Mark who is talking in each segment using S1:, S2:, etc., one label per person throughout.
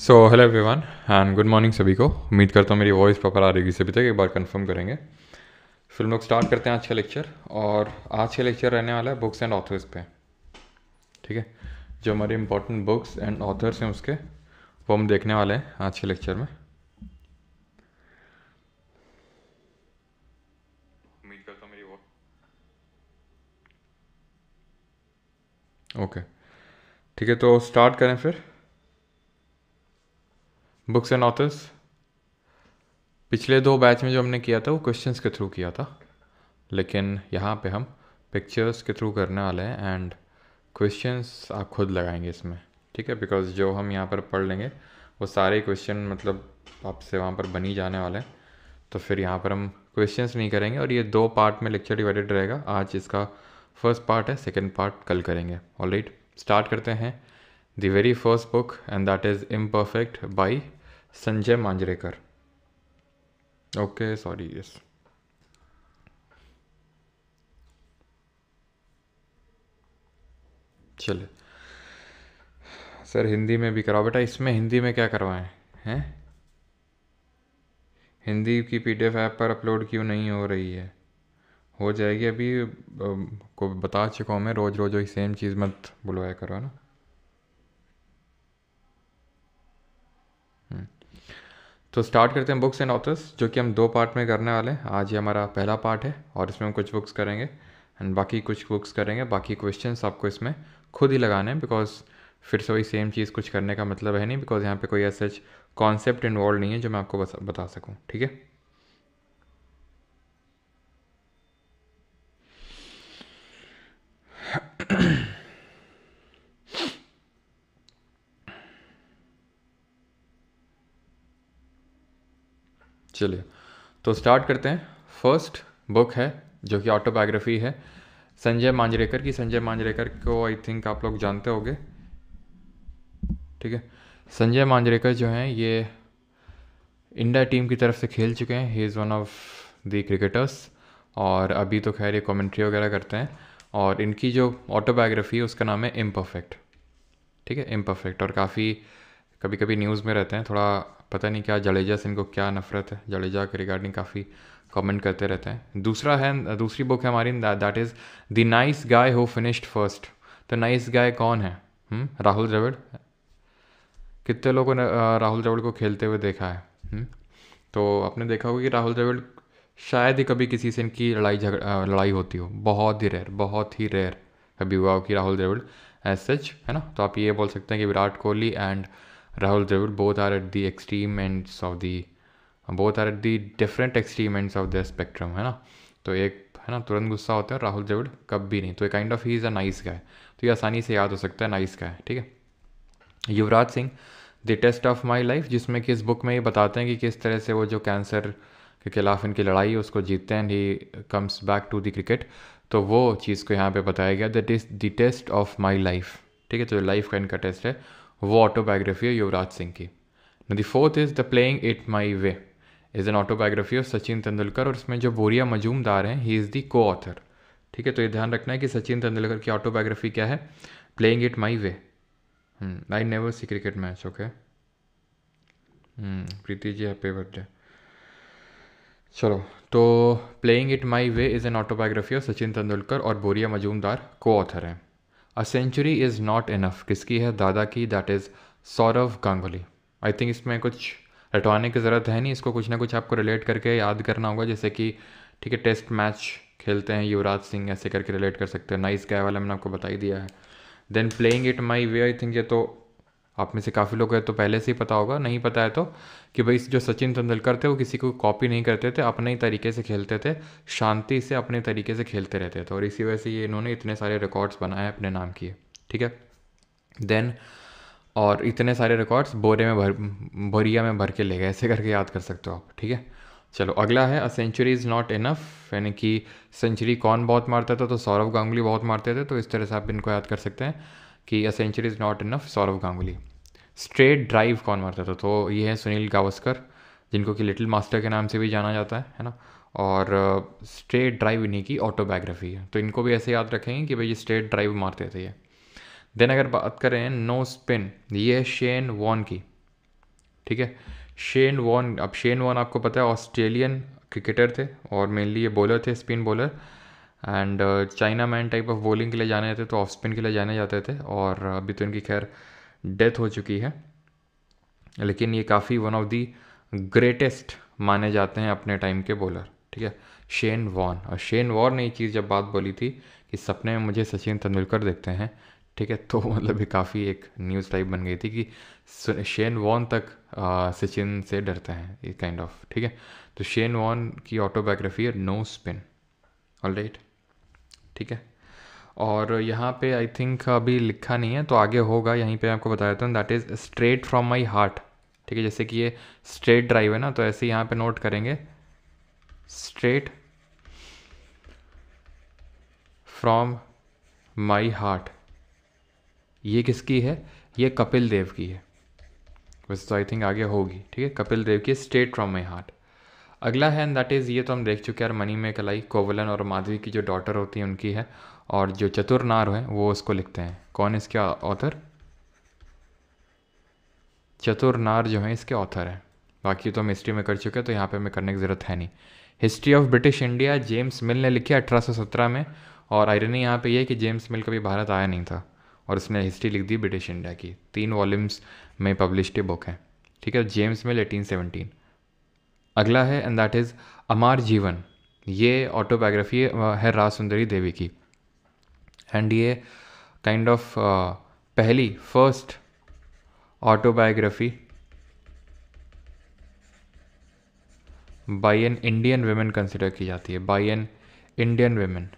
S1: So hello everyone and good morning सभी को। उम्मीद करता हूँ मेरी वॉइस प्रॉपर आ रही है सभी तक। एक बार कंफर्म करेंगे फिर हम लोग स्टार्ट करते हैं आज का लेक्चर। और आज का लेक्चर रहने वाला है बुक्स एंड ऑथर्स पे। ठीक है, जो हमारे इंपॉर्टेंट बुक्स एंड ऑथर्स हैं उसके वो हम देखने वाले हैं आज के लेक्चर में। उम्मीद करता हूँ मेरी वो ओके। ठीक है, तो स्टार्ट करें फिर। बुक्स एंड ऑथर्स पिछले दो बैच में जो हमने किया था वो क्वेश्चंस के थ्रू किया था, लेकिन यहाँ पे हम पिक्चर्स के थ्रू करने वाले हैं एंड क्वेश्चंस आप खुद लगाएंगे इसमें। ठीक है, बिकॉज जो हम यहाँ पर पढ़ लेंगे वो सारे क्वेश्चन मतलब आपसे वहाँ पर बनी जाने वाले हैं, तो फिर यहाँ पर हम क्वेश्चंस नहीं करेंगे। और ये दो पार्ट में लेक्चर डिवाइडेड रहेगा। आज इसका फर्स्ट पार्ट है, सेकंड पार्ट कल करेंगे। ऑलराइट, स्टार्ट करते हैं the very first book and that is imperfect by Sanjay Manjrekar. Okay, sorry, yes. चलिए सर, हिंदी में भी कराओ बेटा। इसमें हिंदी में क्या करवाएं हैं? हिंदी की पीडीएफ ऐप पर अपलोड क्यों नहीं हो रही है? हो जाएगी अभी। को बता चुका हूँ मैं, रोज़ रोज़ वही सेम चीज़ मत बुलवाया करो, है ना। तो स्टार्ट करते हैं बुक्स एंड ऑथर्स, जो कि हम दो पार्ट में करने वाले हैं। आज ये हमारा पहला पार्ट है और इसमें हम कुछ बुक्स करेंगे एंड बाकी कुछ बुक्स करेंगे। बाकी क्वेश्चंस आपको इसमें खुद ही लगाने हैं, बिकॉज फिर से वही सेम चीज़ कुछ करने का मतलब है नहीं, बिकॉज यहाँ पे कोई ऐसा कॉन्सेप्ट इन्वॉल्व नहीं है जो मैं आपको बता सकूँ। ठीक है, चलिए तो स्टार्ट करते हैं। फर्स्ट बुक है जो कि ऑटोबायोग्राफी है संजय मांजरेकर की। संजय मांजरेकर को आई थिंक आप लोग जानते होंगे। ठीक है, संजय मांजरेकर जो हैं ये इंडिया टीम की तरफ से खेल चुके हैं। He is one of the cricketers और अभी तो खैर ये कमेंट्री वगैरह करते हैं। और इनकी जो ऑटोबायोग्राफी है उसका नाम है इम्परफेक्ट। ठीक है, इम्परफेक्ट। और काफ़ी कभी कभी न्यूज़ में रहते हैं। थोड़ा पता नहीं क्या जडेजा से इनको क्या नफरत है, जडेजा के रिगार्डिंग काफ़ी कमेंट करते रहते हैं। दूसरी बुक है हमारी, that is the nice guy who finished first. तो नाइस गाय कौन है? राहुल द्रविड़। कितने लोगों ने राहुल द्रविड़ को खेलते हुए देखा है? तो आपने देखा होगा कि राहुल द्रविड़ शायद ही कभी किसी से इनकी लड़ाई होती हो। बहुत ही रेयर कभी हुआ हो कि राहुल द्रविड़ एज सच, है ना। तो आप ये बोल सकते हैं कि Virat Kohli and Rahul Dravid both are at the extreme ends of the both are at the different extreme ends of the spectrum, है ना। तो एक है ना तुरंत गुस्सा होता है और राहुल द्रविड़ कभी नहीं। तो kind of he is a nice guy. तो ये आसानी से याद हो सकता है, नाइस गाय। ठीक है, Yuvraj Singh the test of my life, जिसमें कि इस बुक में ये बताते हैं कि किस तरह से वो जो कैंसर के खिलाफ इनकी लड़ाई है उसको जीतते हैं and he comes back to the cricket. तो वो चीज़ को यहाँ पे बताया गया, that is the test of my life. ठीक है, तो लाइफ का इनका टेस्ट है वो ऑटोबायोग्राफी है युवराज सिंह की। The fourth is the playing it my way is an autobiography of Sachin Tendulkar. और इसमें जो बोरिया मजूमदार हैं ही इज़ द को ऑथर। ठीक है, तो ये ध्यान रखना है कि सचिन तेंदुलकर की ऑटोबायोग्राफी क्या है? Playing it my way. I never see cricket match. Okay, Preeti ji happy birthday. चलो, तो playing it my way is an autobiography of Sachin Tendulkar और बोरिया मजूमदार को ऑथर हैं। A century is not enough किसकी है? दादा की, that is Sourav Ganguly. I think इसमें कुछ रटवाने की ज़रूरत है नहीं, इसको कुछ ना कुछ आपको रिलेट करके याद करना होगा। जैसे कि ठीक है, टेस्ट मैच खेलते हैं युवराज सिंह, ऐसे करके रिलेट कर सकते हैं। नाइस गाय वाला मैंने आपको बता ही दिया है। Than playing it my way, I think ये तो आप में से काफ़ी लोग हैं तो पहले से ही पता होगा। नहीं पता है तो कि भाई जो सचिन तेंदुलकर थे वो किसी को कॉपी नहीं करते थे, अपने ही तरीके से खेलते थे, शांति से अपने तरीके से खेलते रहते थे। और इसी वजह से ये इन्होंने इतने सारे रिकॉर्ड्स बनाए अपने नाम किए। ठीक है, देन और इतने सारे रिकॉर्ड्स बोरिया में भर के ले गए, ऐसे करके याद कर सकते हो आप। ठीक है, चलो अगला है a century is not enough, यानी कि सेंचुरी कौन बहुत मारता था? तो सौरव गांगुली बहुत मारते थे। तो इस तरह से आप इनको याद कर सकते हैं कि a century is not enough, Sourav Ganguly. Straight drive कौन मारता था? तो ये है सुनील गावस्कर, जिनको कि लिटिल मास्टर के नाम से भी जाना जाता है ना। और स्ट्रेट ड्राइव इन्हीं की ऑटोबायोग्राफी है। तो इनको भी ऐसे याद रखेंगे कि भाई ये स्ट्रेट ड्राइव मारते थे ये। देन अगर बात करें नो स्पिन, ये है शेन वॉन की। ठीक है। शेन वॉर्न, अब शेन वॉर्न आपको पता है ऑस्ट्रेलियन क्रिकेटर थे और मेनली ये बॉलर थे, spin bowler, and China man type of bowling के लिए जाने जाते थे, तो ऑफ स्पिन के लिए जाने जाते थे, और अभी तो इनकी खैर डेथ हो चुकी है, लेकिन ये काफ़ी वन ऑफ दी ग्रेटेस्ट माने जाते हैं अपने टाइम के बॉलर, ठीक है, शेन वॉर्न। और शेन वॉर्न ने ये चीज़ जब बात बोली थी कि सपने में मुझे सचिन तेंदुलकर देखते हैं, ठीक है, तो मतलब ये काफ़ी एक न्यूज़ टाइप बन गई थी कि शेन वॉर्न तक सचिन से डरते हैं, ये काइंड ऑफ, ठीक है। तो शेन वॉर्न की ऑटोबायोग्राफी है नो स्पिन, ऑलराइट, ठीक है। और यहाँ पे आई थिंक अभी लिखा नहीं है तो आगे होगा, यहीं पे आपको बता देता हूँ, that is straight from my heart, ठीक है। जैसे कि ये स्ट्रेट ड्राइव है ना, तो ऐसे यहाँ पे नोट करेंगे स्ट्रेट फ्रॉम माई हार्ट, ये किसकी है, ये कपिल देव की है, वैसे तो आई थिंक आगे होगी, ठीक है, कपिल देव की स्ट्रेट फ्रॉम माई हार्ट। अगला है एंड दैट इज़, ये तो हम देख चुके हैं यार, मनी में कलाई, कोवलन और माधवी की जो डॉटर होती है उनकी है, और जो चतुर नार है वो उसको लिखते हैं। कौन इसके ऑथर, चतुर नार जो है इसके ऑथर हैं। बाकी तो हम हिस्ट्री में कर चुके हैं तो यहाँ पे हमें करने की ज़रूरत है नहीं। History of British India James मिल ने लिखी 1817 में, और आयरनी यहाँ पे ये है कि जेम्स मिल कभी भारत आया नहीं था और उसने हिस्ट्री लिख दी ब्रिटिश इंडिया की, 3 वॉल्यूम्स में पब्लिश्ड बुक है, ठीक है, जेम्स मिल 1817। अगला है एंड दैट इज़ अमर जीवन, ये ऑटोबायोग्राफी है राज सुंदरी देवी की, एंड ये काइंड ऑफ पहली first autobiography by an Indian women consider की जाती है, बाय एन इंडियन वेमेन,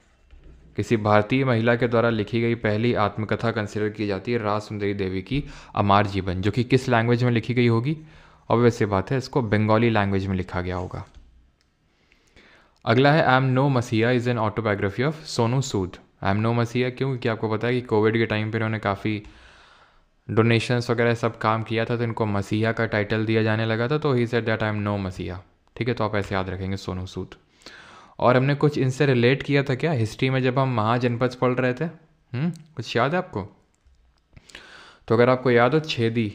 S1: किसी भारतीय महिला के द्वारा लिखी गई पहली आत्मकथा कंसिडर की जाती है राज सुंदरी देवी की अमर जीवन, जो कि किस लैंग्वेज में लिखी गई होगी, ऑब्वियस सी बात है इसको बंगाली लैंग्वेज में लिखा गया होगा। अगला है आई एम नो मसीहा is an autobiography of Sonu Sood. I am no मसीहा क्यों, क्योंकि आपको पता है कि कोविड के टाइम पर इन्होंने काफ़ी डोनेशंस वगैरह सब काम किया था, तो इनको मसीहा का टाइटल दिया जाने लगा था, तो ही said that I am no मसीहा, ठीक है, तो आप ऐसे याद रखेंगे सोनू सूद। और हमने कुछ इनसे रिलेट किया था क्या हिस्ट्री में जब हम महाजनपद पढ़ रहे थे, कुछ याद है आपको? तो अगर आपको याद हो, छेदी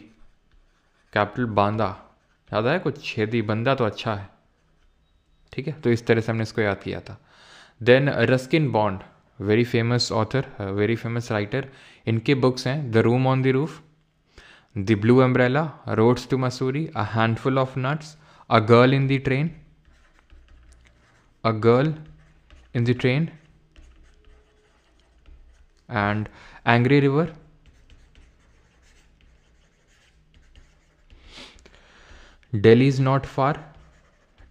S1: कैपिटल बांदा, याद है कुछ, छेदी बंदा तो अच्छा है, ठीक है, तो इस तरह से हमने इसको याद किया था। Then Ruskin Bond, very famous author, very famous writer, इनके बुक्स हैं the room on the roof, the blue umbrella, roads to Mussoorie, a handful of nuts, a girl in the train, a girl in the train, and angry river, Delhi is not far,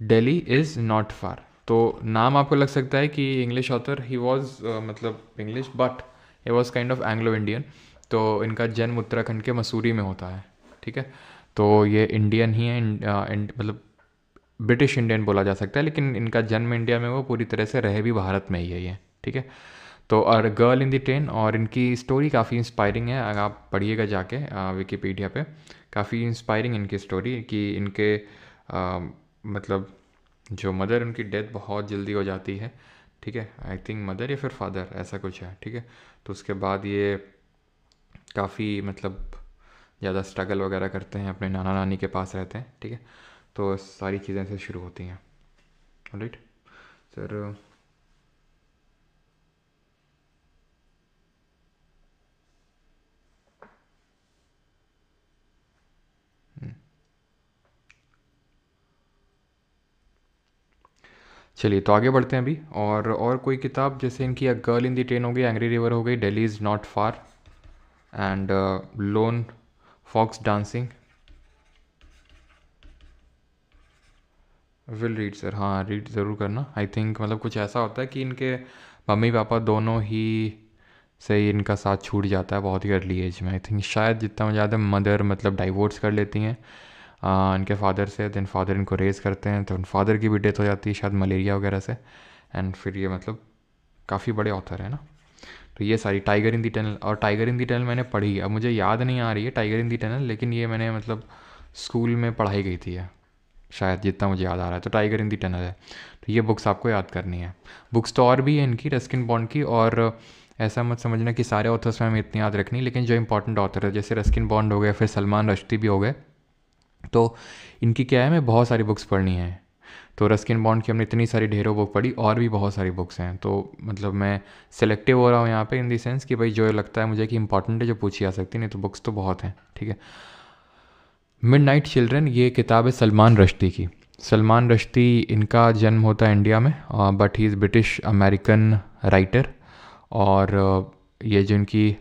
S1: Delhi is not far. तो नाम आपको लग सकता है कि English author, he was मतलब English but he was kind of Anglo Indian, तो इनका जन्म उत्तराखंड के मसूरी में होता है, ठीक है, तो ये इंडियन ही है, मतलब ब्रिटिश इंडियन बोला जा सकता है, लेकिन इनका जन्म इंडिया में, वो पूरी तरह से रहे भी भारत में ही है ये, ठीक है। तो और गर्ल इन द ट्रेन, और इनकी स्टोरी काफ़ी इंस्पायरिंग है, अगर आप पढ़िएगा जाके विकीपीडिया पे, काफ़ी इंस्पायरिंग इनकी स्टोरी, कि इनके मतलब जो मदर, उनकी डेथ बहुत जल्दी हो जाती है, ठीक है, आई थिंक मदर या फिर फादर ऐसा कुछ है, ठीक है, तो उसके बाद ये काफ़ी मतलब ज़्यादा स्ट्रगल वगैरह करते हैं, अपने नाना नानी के पास रहते हैं, ठीक है, तो सारी चीज़ें से शुरू होती हैं, राइट सर। चलिए तो आगे बढ़ते हैं अभी, और कोई किताब, जैसे इनकी अ गर्ल इन दी ट्रेन हो गई, एंग्री रिवर हो गई, Delhi is not far, and lone fox dancing, will read sir, हाँ रीड ज़रूर करना। आई थिंक मतलब कुछ ऐसा होता है कि इनके मम्मी पापा दोनों ही से ही इनका साथ छूट जाता है बहुत ही अर्ली एज में, आई थिंक शायद जितना मुझे याद है मदर मतलब डाइवोर्स कर लेती हैं इनके फादर से, देन फादर इनको रेज करते हैं, तो फादर की भी डेथ हो जाती है शायद मलेरिया वगैरह से, एंड फिर ये मतलब काफ़ी बड़े ऑथर है ना। तो ये सारी टाइगर इन दी टनल, और टाइगर इन दी टनल मैंने पढ़ी, अब मुझे याद नहीं आ रही है टाइगर इन दी टनल, लेकिन ये मैंने मतलब स्कूल में पढ़ाई गई थी शायद, जितना मुझे याद आ रहा है, तो टाइगर इन दी टनल है, तो ये बुक्स आपको याद करनी है। बुक्स तो और भी है इनकी रस्किन बॉन्ड की, और ऐसा मत समझना कि सारे ऑथर्स में हमें इतनी याद रखनी, लेकिन जो इंपॉर्टेंट ऑथर है जैसे रस्किन बॉन्ड हो गए, फिर सलमान रश्दी भी हो गए, तो इनकी क्या है, मैं बहुत सारी बुक्स पढ़नी है। तो रस्किन बॉन्ड की हमने इतनी सारी ढेरों बुक पढ़ी, और भी बहुत सारी बुक्स हैं। तो मतलब मैं सेलेक्टिव हो रहा हूँ यहाँ पे इन दी सेंस कि भाई जो लगता है मुझे कि इंपॉर्टेंट है, जो पूछी जा सकती है, नहीं तो बुक्स तो बहुत हैं, ठीक है। मिडनाइट चिल्ड्रन ये किताब है सलमान रश्दी की। सलमान रश्दी, इनका जन्म होता है इंडिया में, but he is British American writer. और ये जो इनकी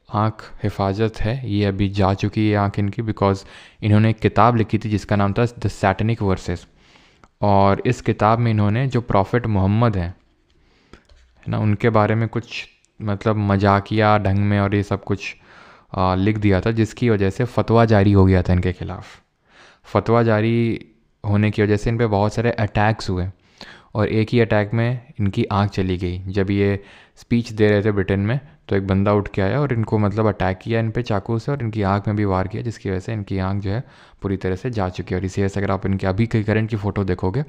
S1: आँख हिफाजत है, ये अभी जा चुकी है आँख इनकी, बिकॉज इन्होंने एक किताब लिखी थी जिसका नाम था द सैटनिक वर्सेस। और इस किताब में इन्होंने जो प्रॉफिट मोहम्मद हैं, है ना, उनके बारे में कुछ मतलब मजाकिया ढंग में और ये सब कुछ लिख दिया था, जिसकी वजह से फतवा जारी हो गया था इनके खिलाफ़। फतवा जारी होने की वजह से इन पे बहुत सारे अटैक्स हुए, और एक ही अटैक में इनकी आँख चली गई। जब ये स्पीच दे रहे थे ब्रिटेन में, तो एक बंदा उठ के आया और इनको मतलब अटैक किया इन पे चाकू से, और इनकी आँख में भी वार किया, जिसकी वजह से इनकी आँख जो है पूरी तरह से जा चुकी है। और इसी वजह से अगर आप इनके अभी की करंट की फ़ोटो देखोगे,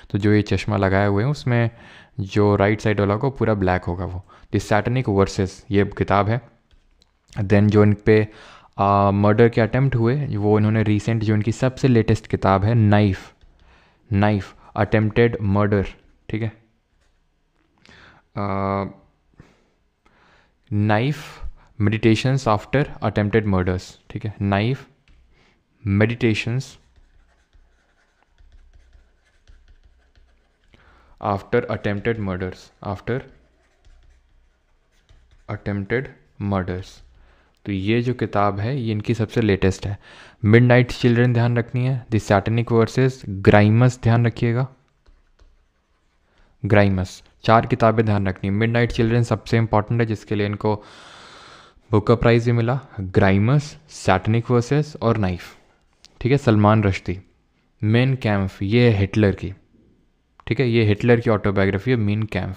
S1: तो जो ये चश्मा लगाए हुए हैं उसमें जो राइट साइड वाला को पूरा ब्लैक होगा, वो द सैटनिक वर्सेस ये किताब है। देन जो इन पे मर्डर के अटेम्प्ट हुए, वो इन्होंने रिसेंट जो इनकी सबसे लेटेस्ट किताब है, नाइफ अटेम्प्टेड मर्डर, ठीक है, knife meditations after attempted murders, ठीक है, knife meditations after attempted murders, after attempted murders. तो ये जो किताब है ये इनकी सबसे लेटेस्ट है। मिडनाइट चिल्ड्रन ध्यान रखनी है, द सैटनिक वर्सेस, ग्राइमस ध्यान रखिएगा, ग्राइमस, 4 किताबें ध्यान रखनी है। मिडनाइट चिल्ड्रन सबसे इंपॉर्टेंट है, जिसके लिए इनको बुकर प्राइज़ भी मिला। ग्राइमस, सैटनिक वर्सेस और नाइफ, ठीक है। सलमान रश्दी, मेन कैम्प, ये है हिटलर की, ठीक है, ये हिटलर की ऑटोबायोग्राफी है, मेन कैम्प।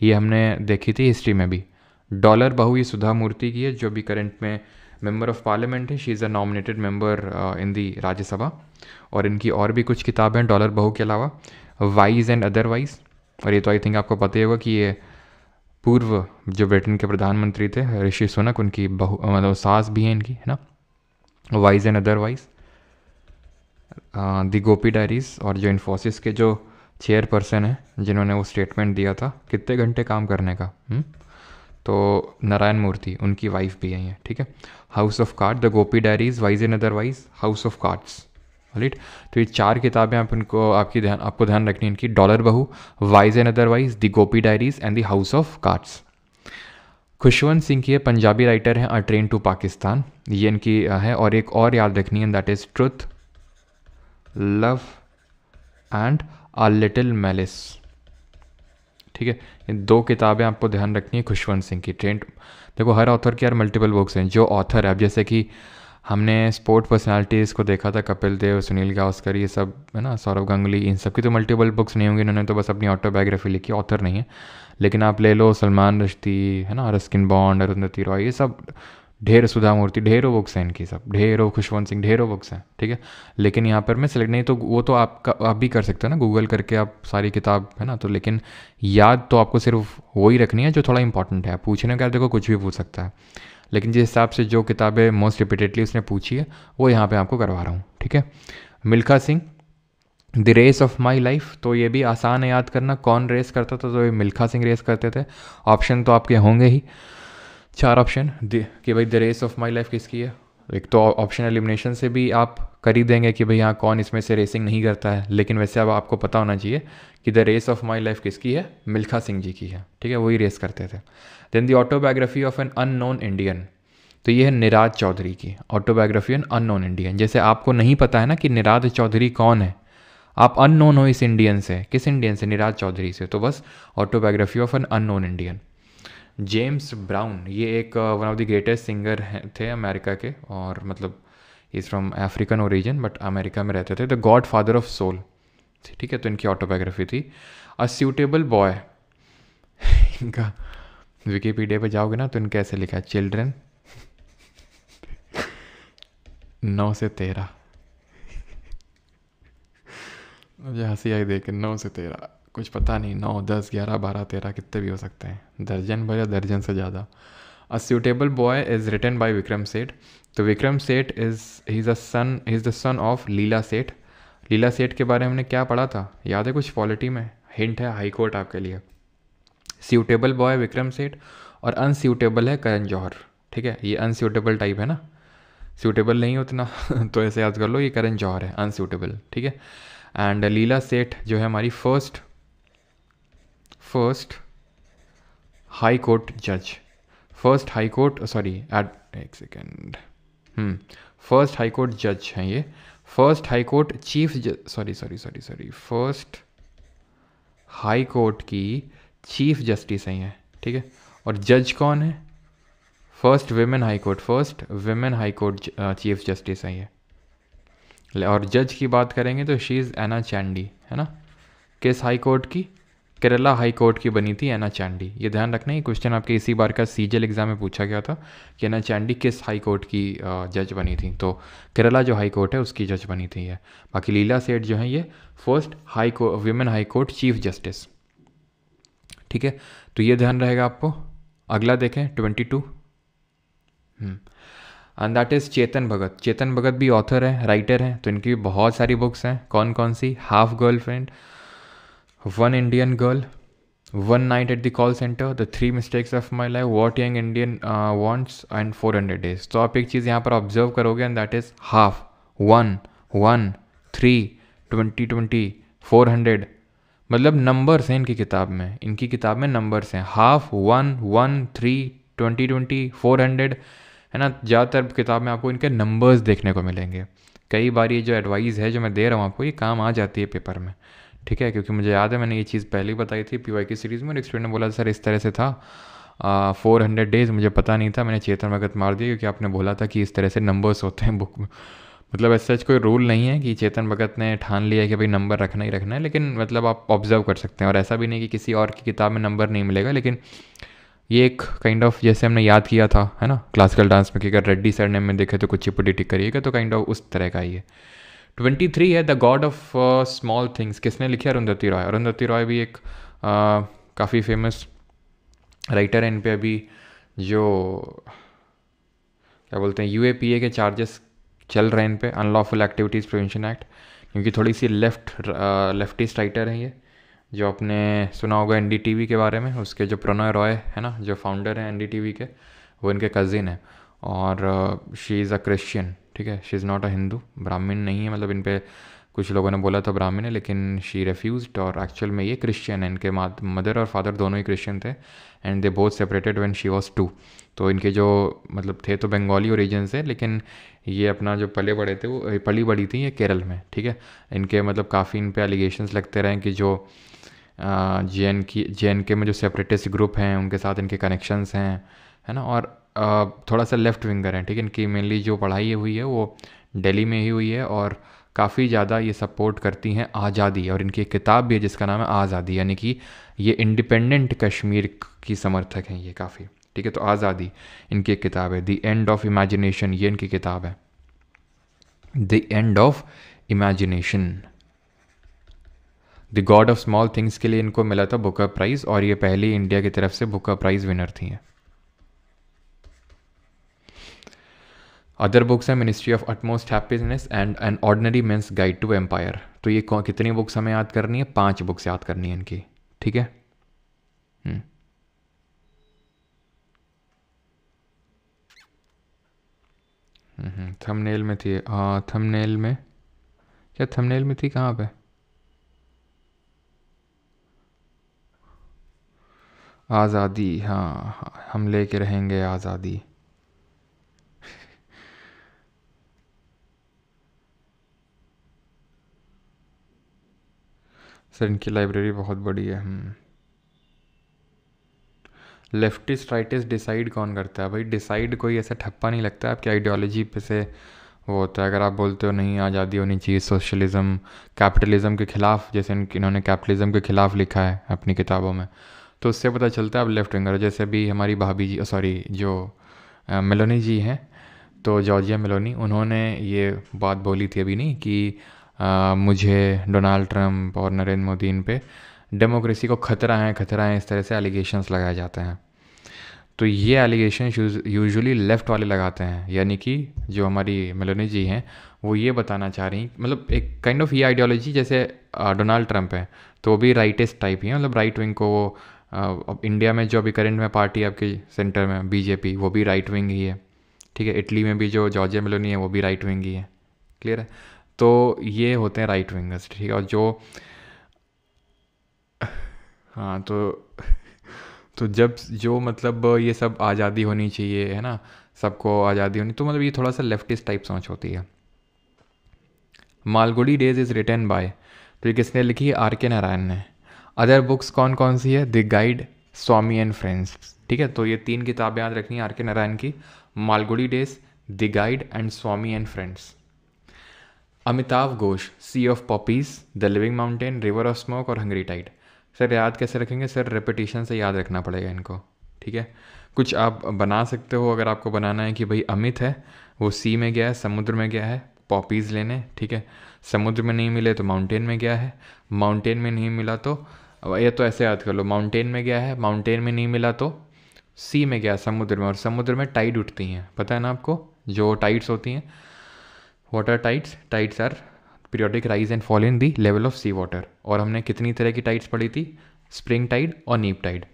S1: ये हमने देखी थी हिस्ट्री में भी। डॉलर बहू ये सुधा मूर्ति की है, जो भी करंट में मेंबर ऑफ पार्लियामेंट है। She is a nominated member in the Rajya Sabha. और इनकी और भी कुछ किताबें हैं डॉलर बहू के अलावा, वाइज एंड अदरवाइज। और ये तो आई थिंक आपको पता ही होगा कि ये पूर्व जो ब्रिटेन के प्रधानमंत्री थे ऋषि सुनक, उनकी बहू मतलब सास भी हैं इनकी, है ना। Wise and otherwise, the Gopi diaries. और जो इन्फोसिस के जो चेयरपर्सन हैं, जिन्होंने वो स्टेटमेंट दिया था कितने घंटे काम करने का, तो नारायण मूर्ति, उनकी वाइफ भी है ये, ठीक है। House of card, the Gopi diaries, wise and otherwise, house of cards, right. तो ये 4 किताबें आप इनको आपको ध्यान रखनी है इनकी, डॉलर बहू, wise and otherwise, the Gopi diaries and the house of cards. Khushwant Singh की है, पंजाबी राइटर हैं, अ ट्रेन टू पाकिस्तान, ये इनकी है। और एक और याद रखनी है, that is truth, love and a little malice, ठीक है। ये 2 किताबें आपको ध्यान रखनी है खुशवंत सिंह की। ट्रेन, देखो हर ऑथर की यार मल्टीपल बुक्स हैं। जो ऑथर है, अब जैसे कि हमने स्पोर्ट पर्सनालिटीज़ को देखा था, कपिल देव, सुनील गावस्कर, ये सब है ना, सौरव गांगुली, इन सब की तो मल्टीपल बुक्स नहीं होंगी, इन्होंने तो बस अपनी ऑटोबायोग्राफी लिखी, ऑथर नहीं है। लेकिन आप ले लो सलमान रश्दी, है ना, रस्किन बॉन्ड, अरुंधति रॉय, ये सब ढेर, सुधा मूर्ति, ढेरों बुक्स हैं इनकी, सब ढेरों, खुशवंत सिंह, ढेरों बुक्स हैं, ठीक है। लेकिन यहाँ पर मैं सेलेक्ट नहीं, तो वो तो आप भी कर सकते हो ना, गूगल करके आप सारी किताब, है ना। तो लेकिन याद तो आपको सिर्फ वही रखनी है जो थोड़ा इंपॉर्टेंट है। पूछने का देखो कुछ भी पूछ सकता है, लेकिन जिस हिसाब से जो किताबें मोस्ट रिपीटेडली उसने पूछी है, वो यहाँ पे आपको करवा रहा हूँ, ठीक है। Milkha Singh, the race of my life, तो ये भी आसान है याद करना, कौन रेस करता था, तो ये मिल्खा सिंह रेस करते थे। ऑप्शन तो आपके होंगे ही, 4 ऑप्शन कि भाई the race of my life किसकी है। एक तो ऑप्शन एलिमिनेशन से भी आप कर ही देंगे कि भाई हाँ कौन इसमें से रेसिंग नहीं करता है, लेकिन वैसे अब आपको पता होना चाहिए कि the race of my life किसकी है, मिल्खा सिंह जी की है, ठीक है, वही रेस करते थे। Then the autobiography of an unknown Indian, तो ये है निराज चौधरी की ऑटोबायोग्राफी एन अननोन इंडियन। जैसे आपको नहीं पता है ना कि निराज चौधरी कौन है, आप अननोन हो इस इंडियन से, किस इंडियन से, निराज चौधरी से, तो बस autobiography of an unknown Indian. James Brown, ये एक one of the greatest singer थे अमेरिका के, और मतलब is from African origin but America में रहते थे। The godfather of soul, ठीक है, तो इनकी ऑटोबायोग्राफी थी। अ सूटेबल बॉय, इनका विकीपीडिया पे जाओगे ना तो इनका ऐसे लिखा है, चिल्ड्रन 9 से 13, मुझे हंसी आई देख के, 9 से 13, कुछ पता नहीं, 9, 10, 11, 12, 13 कितने भी हो सकते हैं, दर्जन भर या दर्जन से ज़्यादा। A suitable boy is written by Vikram Seth. तो Vikram Seth he is the son of Leela Seth. Leela सेठ के बारे में हमने क्या पढ़ा था, याद है कुछ पॉलिटी में? हिंट है, हाई कोर्ट आपके लिए। सूटेबल बॉय विक्रम सेठ और अनसूटेबल है करण जौहर। ठीक है, ये अनसूटेबल टाइप है ना, सूटेबल नहीं उतना तो ऐसे याद कर लो, ये करण जौहर है अनसूटेबल। ठीक है, एंड लीला सेठ जो है हमारी फर्स्ट हाई कोर्ट जज, फर्स्ट हाई कोर्ट सॉरी एक सेकेंड, फर्स्ट हाई कोर्ट जज हैं ये, first high court chief sorry first high court की चीफ जस्टिस हैं ये। ठीक है, और जज कौन है? First women high court chief justice हैं ये। और जज की बात करेंगे तो शी इज़ एना चांडी, है ना। किस हाई कोर्ट की? केरला हाई कोर्ट की बनी थी एना चांडी। ये ध्यान रखना, ये क्वेश्चन आपके इसी बार का सीजीएल एग्जाम में पूछा गया था कि एना चांडी किस हाई कोर्ट की जज बनी थी, तो केरला जो हाई कोर्ट है उसकी जज बनी थी ये। बाकी लीला सेठ जो है ये first women high court chief justice. ठीक है, तो ये ध्यान रहेगा आपको। अगला देखें 22, and that is Chetan Bhagat. Chetan Bhagat भी ऑथर है, राइटर हैं, तो इनकी भी बहुत सारी बुक्स हैं। कौन कौन सी? Half girlfriend, one Indian girl, one night at the call centre, the three mistakes of my life, what young Indian wants and 400 days. तो आप एक चीज़ यहाँ पर ऑब्जर्व करोगे, एंड दैट इज़ हाफ, 1, 1, 3, 20, 400, मतलब नंबर्स हैं इनकी किताब में। इनकी किताब में नंबर्स हैं, हाफ, 1, 1, 3, 20, 400, है ना। ज़्यादातर किताब में आपको इनके नंबर्स देखने को मिलेंगे। कई बार ये जो एडवाइस है जो मैं दे रहा हूँ आपको, ये काम आ जाती है पेपर में। ठीक है, क्योंकि मुझे याद है मैंने ये चीज़ पहले ही बताई थी पीवाई की सीरीज़ में, और एक स्टूडेंट ने बोला सर इस तरह से था 400 डेज़, मुझे पता नहीं था, मैंने चेतन भगत मार दिया क्योंकि आपने बोला था कि इस तरह से नंबर्स होते हैं बुक में। मतलब ऐसा कोई रूल नहीं है कि चेतन भगत ने ठान लिया है कि भाई नंबर रखना ही रखना है, लेकिन मतलब आप ऑब्जर्व कर सकते हैं। और ऐसा भी नहीं कि किसी और की किताब में नंबर नहीं मिलेगा, लेकिन ये एक काइंड ऑफ जैसे हमने याद किया था, है ना, क्लासिकल डांस में कि अगर रेड्डी सरनेम में देखे तो कुचिपुड़ी टिक करिएगा, तो काइंड ऑफ उस तरह का ही है। 23 है the God of small things. किसने लिखी? अरुंधति रॉय। अरुंधति रॉय भी एक काफ़ी फेमस राइटर है। इन पे अभी जो क्या बोलते हैं यूएपीए के चार्जेस चल रहे हैं इन पे, अनलॉफुल एक्टिविटीज़ प्रिवेंशन एक्ट, क्योंकि थोड़ी सी लेफ्टिस्ट राइटर हैं ये। जो आपने सुना होगा एनडीटीवी के बारे में, उसके जो प्रणय रॉय है ना, जो फाउंडर हैं एनडीटीवी के, वो इनके कज़िन हैं, और शी इज़ अ क्रिश्चियन। ठीक है, she is not a Hindu, ब्राह्मण नहीं है। मतलब इन पे कुछ लोगों ने बोला था ब्राह्मण है, लेकिन शी रेफ्यूज्ड, और एक्चुअल में ये क्रिश्चियन है। इनके मदर और फादर दोनों ही क्रिश्चियन थे, and they both separated when she was 2। तो इनके जो मतलब थे तो बंगाली ओरिजिन से, लेकिन ये अपना जो पले बड़े थे वो पली बड़ी थी ये केरल में। ठीक है, इनके मतलब काफ़ी इन पे एलिगेशंस लगते रहे कि जो जे.एन.के में जो सेपरेटिस्ट ग्रुप हैं उनके साथ इनके कनेक्शंस हैं, है ना। और थोड़ा सा लेफ्ट विंगर हैं। ठीक है, इनकी मेनली जो पढ़ाई हुई है वो दिल्ली में ही हुई है, और काफ़ी ज़्यादा ये सपोर्ट करती हैं आज़ादी। और इनकी एक किताब भी है जिसका नाम है आज़ादी, यानी कि ये इंडिपेंडेंट कश्मीर की समर्थक हैं ये काफ़ी। ठीक है, तो आज़ादी इनकी एक किताब है। द एंड ऑफ इमेजिनेशन ये इनकी किताब है, the end of imagination. The God of small things के लिए इनको मिला था बुकर प्राइज़, और ये पहली इंडिया की तरफ से बुकर प्राइज़ विनर थी। अदर बुक्स हैं ministry of utmost happiness and an ordinary man's guide to empire. तो ये कितनी बुक्स हमें याद करनी है? 5 बुक्स याद करनी है इनकी। ठीक है, थंबनेल में थी। हाँ, थंबनेल में क्या, थंबनेल में थी कहाँ पे? आज़ादी, हाँ हाँ, हम लेके रहेंगे आज़ादी। सर इनकी लाइब्रेरी बहुत बड़ी है। लेफ्टिस्ट राइटिस्ट डिसाइड कौन करता है? भाई डिसाइड कोई ऐसा ठप्पा नहीं लगता है, आपकी आइडियोलॉजी पे से वो होता है। अगर आप बोलते हो नहीं आज़ादी होनी चाहिए, सोशलिज़म कैपिटलिज़म के ख़िलाफ़, जैसे इन्होंने कैपिटलिज़म के ख़िलाफ़ लिखा है अपनी किताबों में, तो उससे पता चलता है आप लेफ्ट विंगर। जैसे अभी हमारी भाभी जी, सॉरी जो मेलोनी जी हैं, तो जॉर्जिया मेलोनी, उन्होंने ये बात बोली थी अभी नहीं कि मुझे डोनाल्ड ट्रंप और नरेंद्र मोदी इन पे डेमोक्रेसी को खतरा है, इस तरह से एलिगेशंस लगाए जाते हैं। तो ये एलिगेशन यूजुअली लेफ़्ट वाले लगाते हैं, यानी कि जो हमारी मेलोनी जी हैं वो ये बताना चाह रही हैं, मतलब एक काइंड ऑफ ये आइडियोलॉजी, जैसे डोनाल्ड ट्रंप है तो वो भी राइटिस्ट टाइप ही है, मतलब राइट विंग को वो अब इंडिया में जो अभी करंट में पार्टी आपकी सेंटर में बीजेपी, वो भी राइट विंग ही है, ठीक है। इटली में भी जो जॉर्जिया मेलोनी है वो भी राइट विंग ही है, क्लियर है। तो ये होते हैं राइट विंगर्स, ठीक है। और जो हाँ तो जब जो मतलब ये सब आज़ादी होनी चाहिए, है ना, सबको आज़ादी होनी, तो मतलब ये थोड़ा सा लेफ्टिस्ट टाइप सोच होती है। Malgudi days is written by, तो ये किसने लिखी है? आर के नारायण ने। अदर बुक्स कौन कौन सी है? The guide, Swami and friends, ठीक है। तो ये 3 किताबें याद रखनी है आर के नारायण की, Malgudi days, the guide and Swami and friends. Amitav Ghosh, sea of poppies, the living mountain, river of smoke और हंग्री टाइड। सर याद कैसे रखेंगे? सर रेपिटेशन से याद रखना पड़ेगा इनको, ठीक है। कुछ आप बना सकते हो अगर आपको बनाना है कि भाई अमित है वो सी में गया है, समुद्र में गया है पॉपीज़ लेने, ठीक है। समुद्र में नहीं मिले तो माउंटेन में गया है, माउंटेन में नहीं मिला तो, ये तो ऐसे याद कर लो, माउंटेन में गया है, माउंटेन में नहीं मिला तो सी में गया, समुद्र में, और समुद्र में टाइड उठती हैं, पता है ना आपको, जो टाइड्स होती हैं, water tides. Tides are periodic rise and fall in the level of sea water. और हमने कितनी तरह की टाइड्स पढ़ी थी? स्प्रिंग टाइड और नीप टाइड।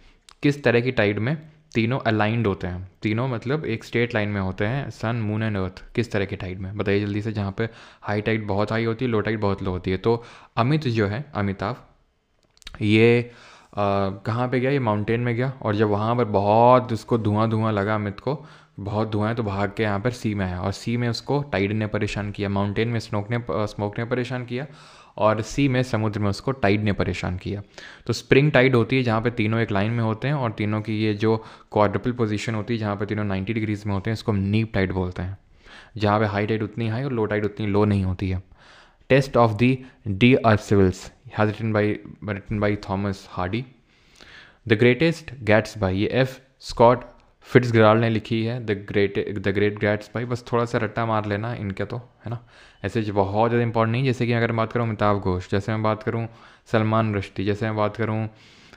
S1: किस तरह की टाइड में? तीनों अलाइंड होते हैं, तीनों मतलब एक स्ट्रेट लाइन में होते हैं, सन मून एंड अर्थ। किस तरह की टाइड में बताइए जल्दी से? जहाँ पे हाई टाइड बहुत हाई होती है, लो टाइड बहुत लो होती है। तो अमित जो है, अमिताभ, ये कहाँ पे गया? ये माउंटेन में गया, और जब वहाँ पर बहुत उसको धुआं धुआं लगा, अमित को बहुत धुआं है, तो भाग के यहाँ पर सी में आया, और सी में उसको टाइड ने परेशान किया, माउंटेन में स्मोक ने परेशान किया, और सी में समुद्र में उसको टाइड ने परेशान किया। तो स्प्रिंग टाइड होती है जहाँ पे तीनों एक लाइन में होते हैं, और तीनों की ये जो क्वाड्रपल पोजीशन होती है जहाँ पे तीनों 90 डिग्रीज में होते हैं, इसको नीप टाइड बोलते हैं, जहाँ पे हाई टाइड उतनी हाई और लो टाइड उतनी लो नहीं होती है। Test of the d earth civils has written by Thomas Hardy. The greatest Gatsby, ये एफ स्कॉट फिट्जगेराल्ड ने लिखी है, द ग्रेट गैट्स बाई। बस थोड़ा सा रट्टा मार लेना इनके, तो है ना, ऐसे जो बहुत ज़्यादा इंपॉर्टेंट नहीं। जैसे कि अगर मैं बात करूँ अमिताभ घोष, जैसे मैं बात करूँ सलमान रश्दी, जैसे मैं बात करूँ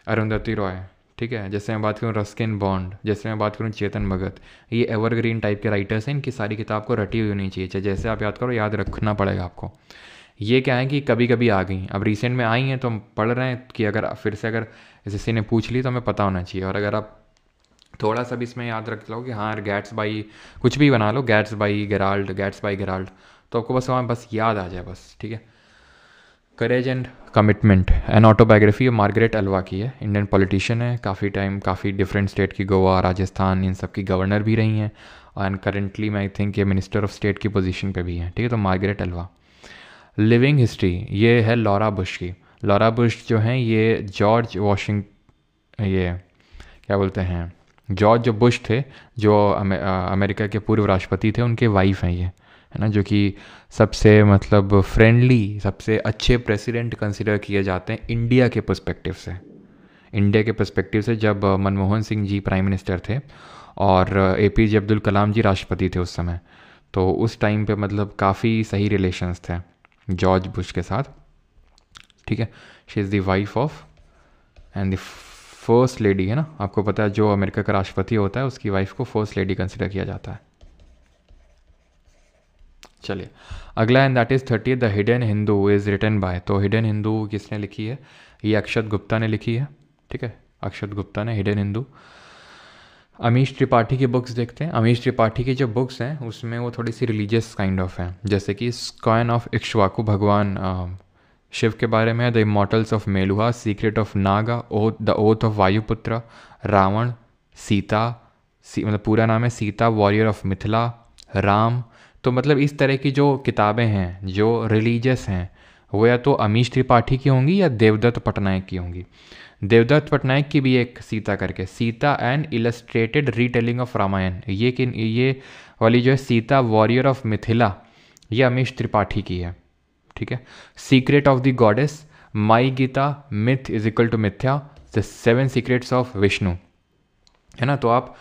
S1: अरुंधति रॉय, ठीक है, जैसे मैं बात करूँ रस्किन बॉन्ड, जैसे मैं बात करूँ चेतन भगत, ये एवरग्रीन टाइप के राइटर्स हैं, इनकी सारी किताब को रटी हुई होनी चाहिए, चाहे जैसे आप याद करो, याद रखना पड़ेगा आपको। ये क्या है कि कभी कभी आ गई, अब रिसेंट में आई हैं तो हम पढ़ रहे हैं कि अगर फिर से अगर किसी ने पूछ ली तो हमें पता होना चाहिए। और अगर आप थोड़ा सा भी इसमें याद रख लो कि हाँ गैट्स बाई, कुछ भी बना लो, Gatsby Gerald, Gatsby Gerald, तो आपको बस वहाँ बस याद आ जाए बस, ठीक है। Courage and commitment, an autobiography Margaret Alva की है, इंडियन पॉलिटिशियन है, काफ़ी टाइम काफ़ी डिफरेंट स्टेट की, गोवा, राजस्थान, इन सब की गवर्नर भी रही हैं, एंड करेंटली मैं आई थिंक ये मिनिस्टर ऑफ स्टेट की पोजीशन पे भी हैं, ठीक है। तो मार्गरेट अल्वा। लिविंग हिस्ट्री, ये है लॉरा बुश की। लॉरा बुश जो हैं ये जॉर्ज वाशिंग, ये क्या बोलते हैं, जॉर्ज जो बुश थे, जो अमेरिका के पूर्व राष्ट्रपति थे, उनके वाइफ हैं ये, है ना, जो कि सबसे मतलब फ्रेंडली, सबसे अच्छे प्रेसिडेंट कंसिडर किए जाते हैं इंडिया के पर्सपेक्टिव से। इंडिया के पर्सपेक्टिव से जब मनमोहन सिंह जी प्राइम मिनिस्टर थे और APJ अब्दुल कलाम जी राष्ट्रपति थे उस समय, तो उस टाइम पे मतलब काफ़ी सही रिलेशंस थे जॉर्ज बुश के साथ, ठीक है। She is the wife of and the first lady, है ना, आपको पता है जो अमेरिका का राष्ट्रपति होता है उसकी वाइफ को फर्स्ट लेडी कंसिडर किया जाता है। चलिए अगला, and that is 30 the hidden Hindu is written by. तो हिडन हिंदू किसने लिखी है? ये अक्षत गुप्ता ने लिखी है, ठीक है, अक्षत गुप्ता ने हिडन हिंदू। अमीश त्रिपाठी की बुक्स देखते हैं। अमीश त्रिपाठी की जो बुक्स हैं उसमें वो थोड़ी सी रिलीजियस काइंड ऑफ हैं, जैसे कि स्कॉन ऑफ इक्ष्वाकु, भगवान शिव के बारे में, the immortals of Meluha, secret of Naga, the oath of Vayuputra, Ravan, Sita, मतलब पूरा नाम है सीता, वॉरियर ऑफ मिथिला, राम। तो मतलब इस तरह की जो किताबें हैं जो रिलीजियस हैं वो या तो अमीश त्रिपाठी की होंगी या देवदत्त पटनायक की होंगी। देवदत्त पटनायक की भी एक सीता करके, Sita and illustrated retelling of Ramayana, ये वाली जो है सीता वॉरियर ऑफ मिथिला, ये अमीश त्रिपाठी की है, ठीक है। Secret of the goddess, my Gita, myth is equal to मिथ्या, द 7 सीक्रेट्स ऑफ विष्णु, है ना। तो आप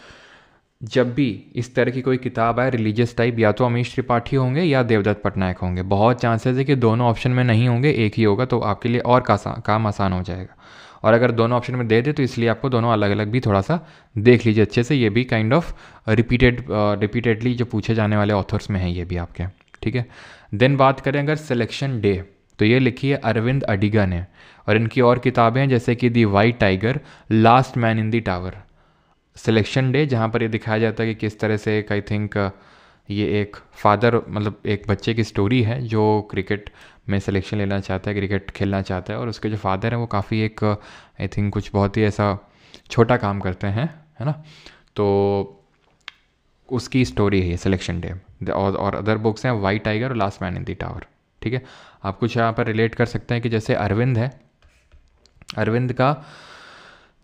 S1: जब भी इस तरह की कोई किताब है रिलीजियस टाइप, या तो अमीश त्रिपाठी होंगे या देवदत्त पटनायक होंगे। बहुत चांसेस है कि दोनों ऑप्शन में नहीं होंगे, एक ही होगा, तो आपके लिए और काम आसान हो जाएगा। और अगर दोनों ऑप्शन में दे दे तो इसलिए आपको दोनों अलग अलग भी थोड़ा सा देख लीजिए अच्छे से। ये भी काइंड ऑफ रिपीटेडली जो पूछे जाने वाले ऑथर्स में है ये भी आपके, ठीक है। देन बात करें अगर सिलेक्शन डे, तो ये लिखी है अरविंद अडिगा ने, और इनकी और किताबें हैं जैसे कि the white tiger, last man in the tower. Selection day जहाँ पर ये दिखाया जाता है कि किस तरह से एक आई थिंक ये एक फादर मतलब एक बच्चे की स्टोरी है जो क्रिकेट में सिलेक्शन लेना चाहता है, क्रिकेट खेलना चाहता है, और उसके जो फादर हैं वो काफ़ी एक आई थिंक कुछ बहुत ही ऐसा छोटा काम करते हैं, है ना। तो उसकी स्टोरी है ये सिलेक्शन डे। और अदर बुक्स हैं वाइट टाइगर और last man in the tower, ठीक है। आप कुछ यहाँ पर रिलेट कर सकते हैं कि जैसे अरविंद है, अरविंद का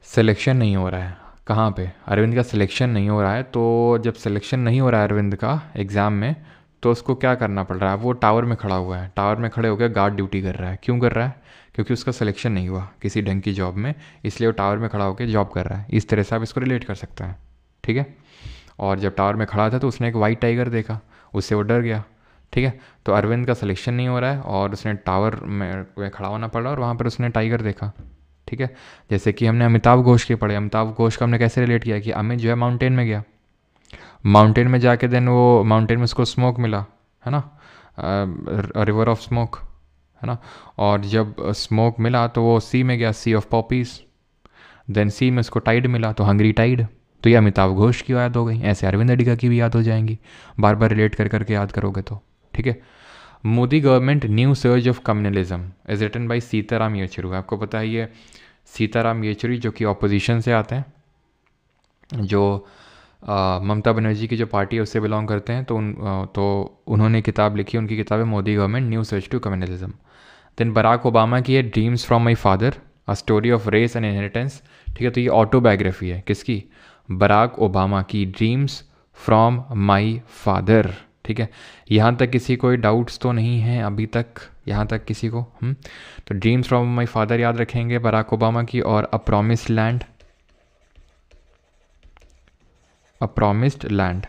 S1: सिलेक्शन नहीं हो रहा है, कहाँ पे अरविंद का सिलेक्शन नहीं हो रहा है, तो जब सिलेक्शन नहीं हो रहा है अरविंद का एग्ज़ाम में, तो उसको क्या करना पड़ रहा है, वो टावर में खड़ा हुआ है, टावर में खड़े होकर गार्ड ड्यूटी कर रहा है। क्यों कर रहा है? क्योंकि उसका सिलेक्शन नहीं हुआ किसी ढंग की जॉब में, इसलिए वो टावर में खड़ा होकर जॉब कर रहा है। इस तरह से आप इसको रिलेट कर सकते हैं, ठीक है। और जब टावर में खड़ा था तो उसने एक वाइट टाइगर देखा, उससे वो डर गया, ठीक है। तो अरविंद का सिलेक्शन नहीं हो रहा है और उसने टावर में खड़ा होना पड़ा और वहाँ पर उसने टाइगर देखा, ठीक है। जैसे कि हमने अमिताभ घोष के पढ़े, अमिताभ घोष का हमने कैसे रिलेट किया कि अमित जो है माउंटेन में गया, माउंटेन में जाके देन वो माउंटेन में उसको स्मोक मिला, है ना, रिवर ऑफ स्मोक, है ना। और जब स्मोक मिला तो वो सी में गया, सी ऑफ पॉपीज, देन सी में उसको टाइड मिला तो हंग्री टाइड। तो ये अमिताभ घोष की याद हो गई, ऐसे अरविंद अडिगा की भी याद हो जाएंगी, बार बार रिलेट कर करके याद करोगे तो, ठीक है। Modi government new surge of communalism is written by Sitaram Yechury. आपको पता है ये सीताराम येचुरी जो कि ऑपोजिशन से आते हैं, जो ममता बनर्जी की जो पार्टी है उससे बिलोंग करते हैं, तो उन्होंने किताब लिखी, उनकी किताब है Modi government new search to communalism. Then Barack Obama की है dreams from my father a story of race and inheritance, ठीक है। तो ये ऑटोबायोग्राफी है किसकी? बराक ओबामा की, ड्रीम्स फ्रॉम माई फादर, ठीक है। यहाँ तक किसी कोई डाउट्स तो नहीं है अभी तक, यहाँ तक किसी को? तो ड्रीम्स फ्रॉम माई फादर याद रखेंगे बराक ओबामा की, और a promised land, a promised land,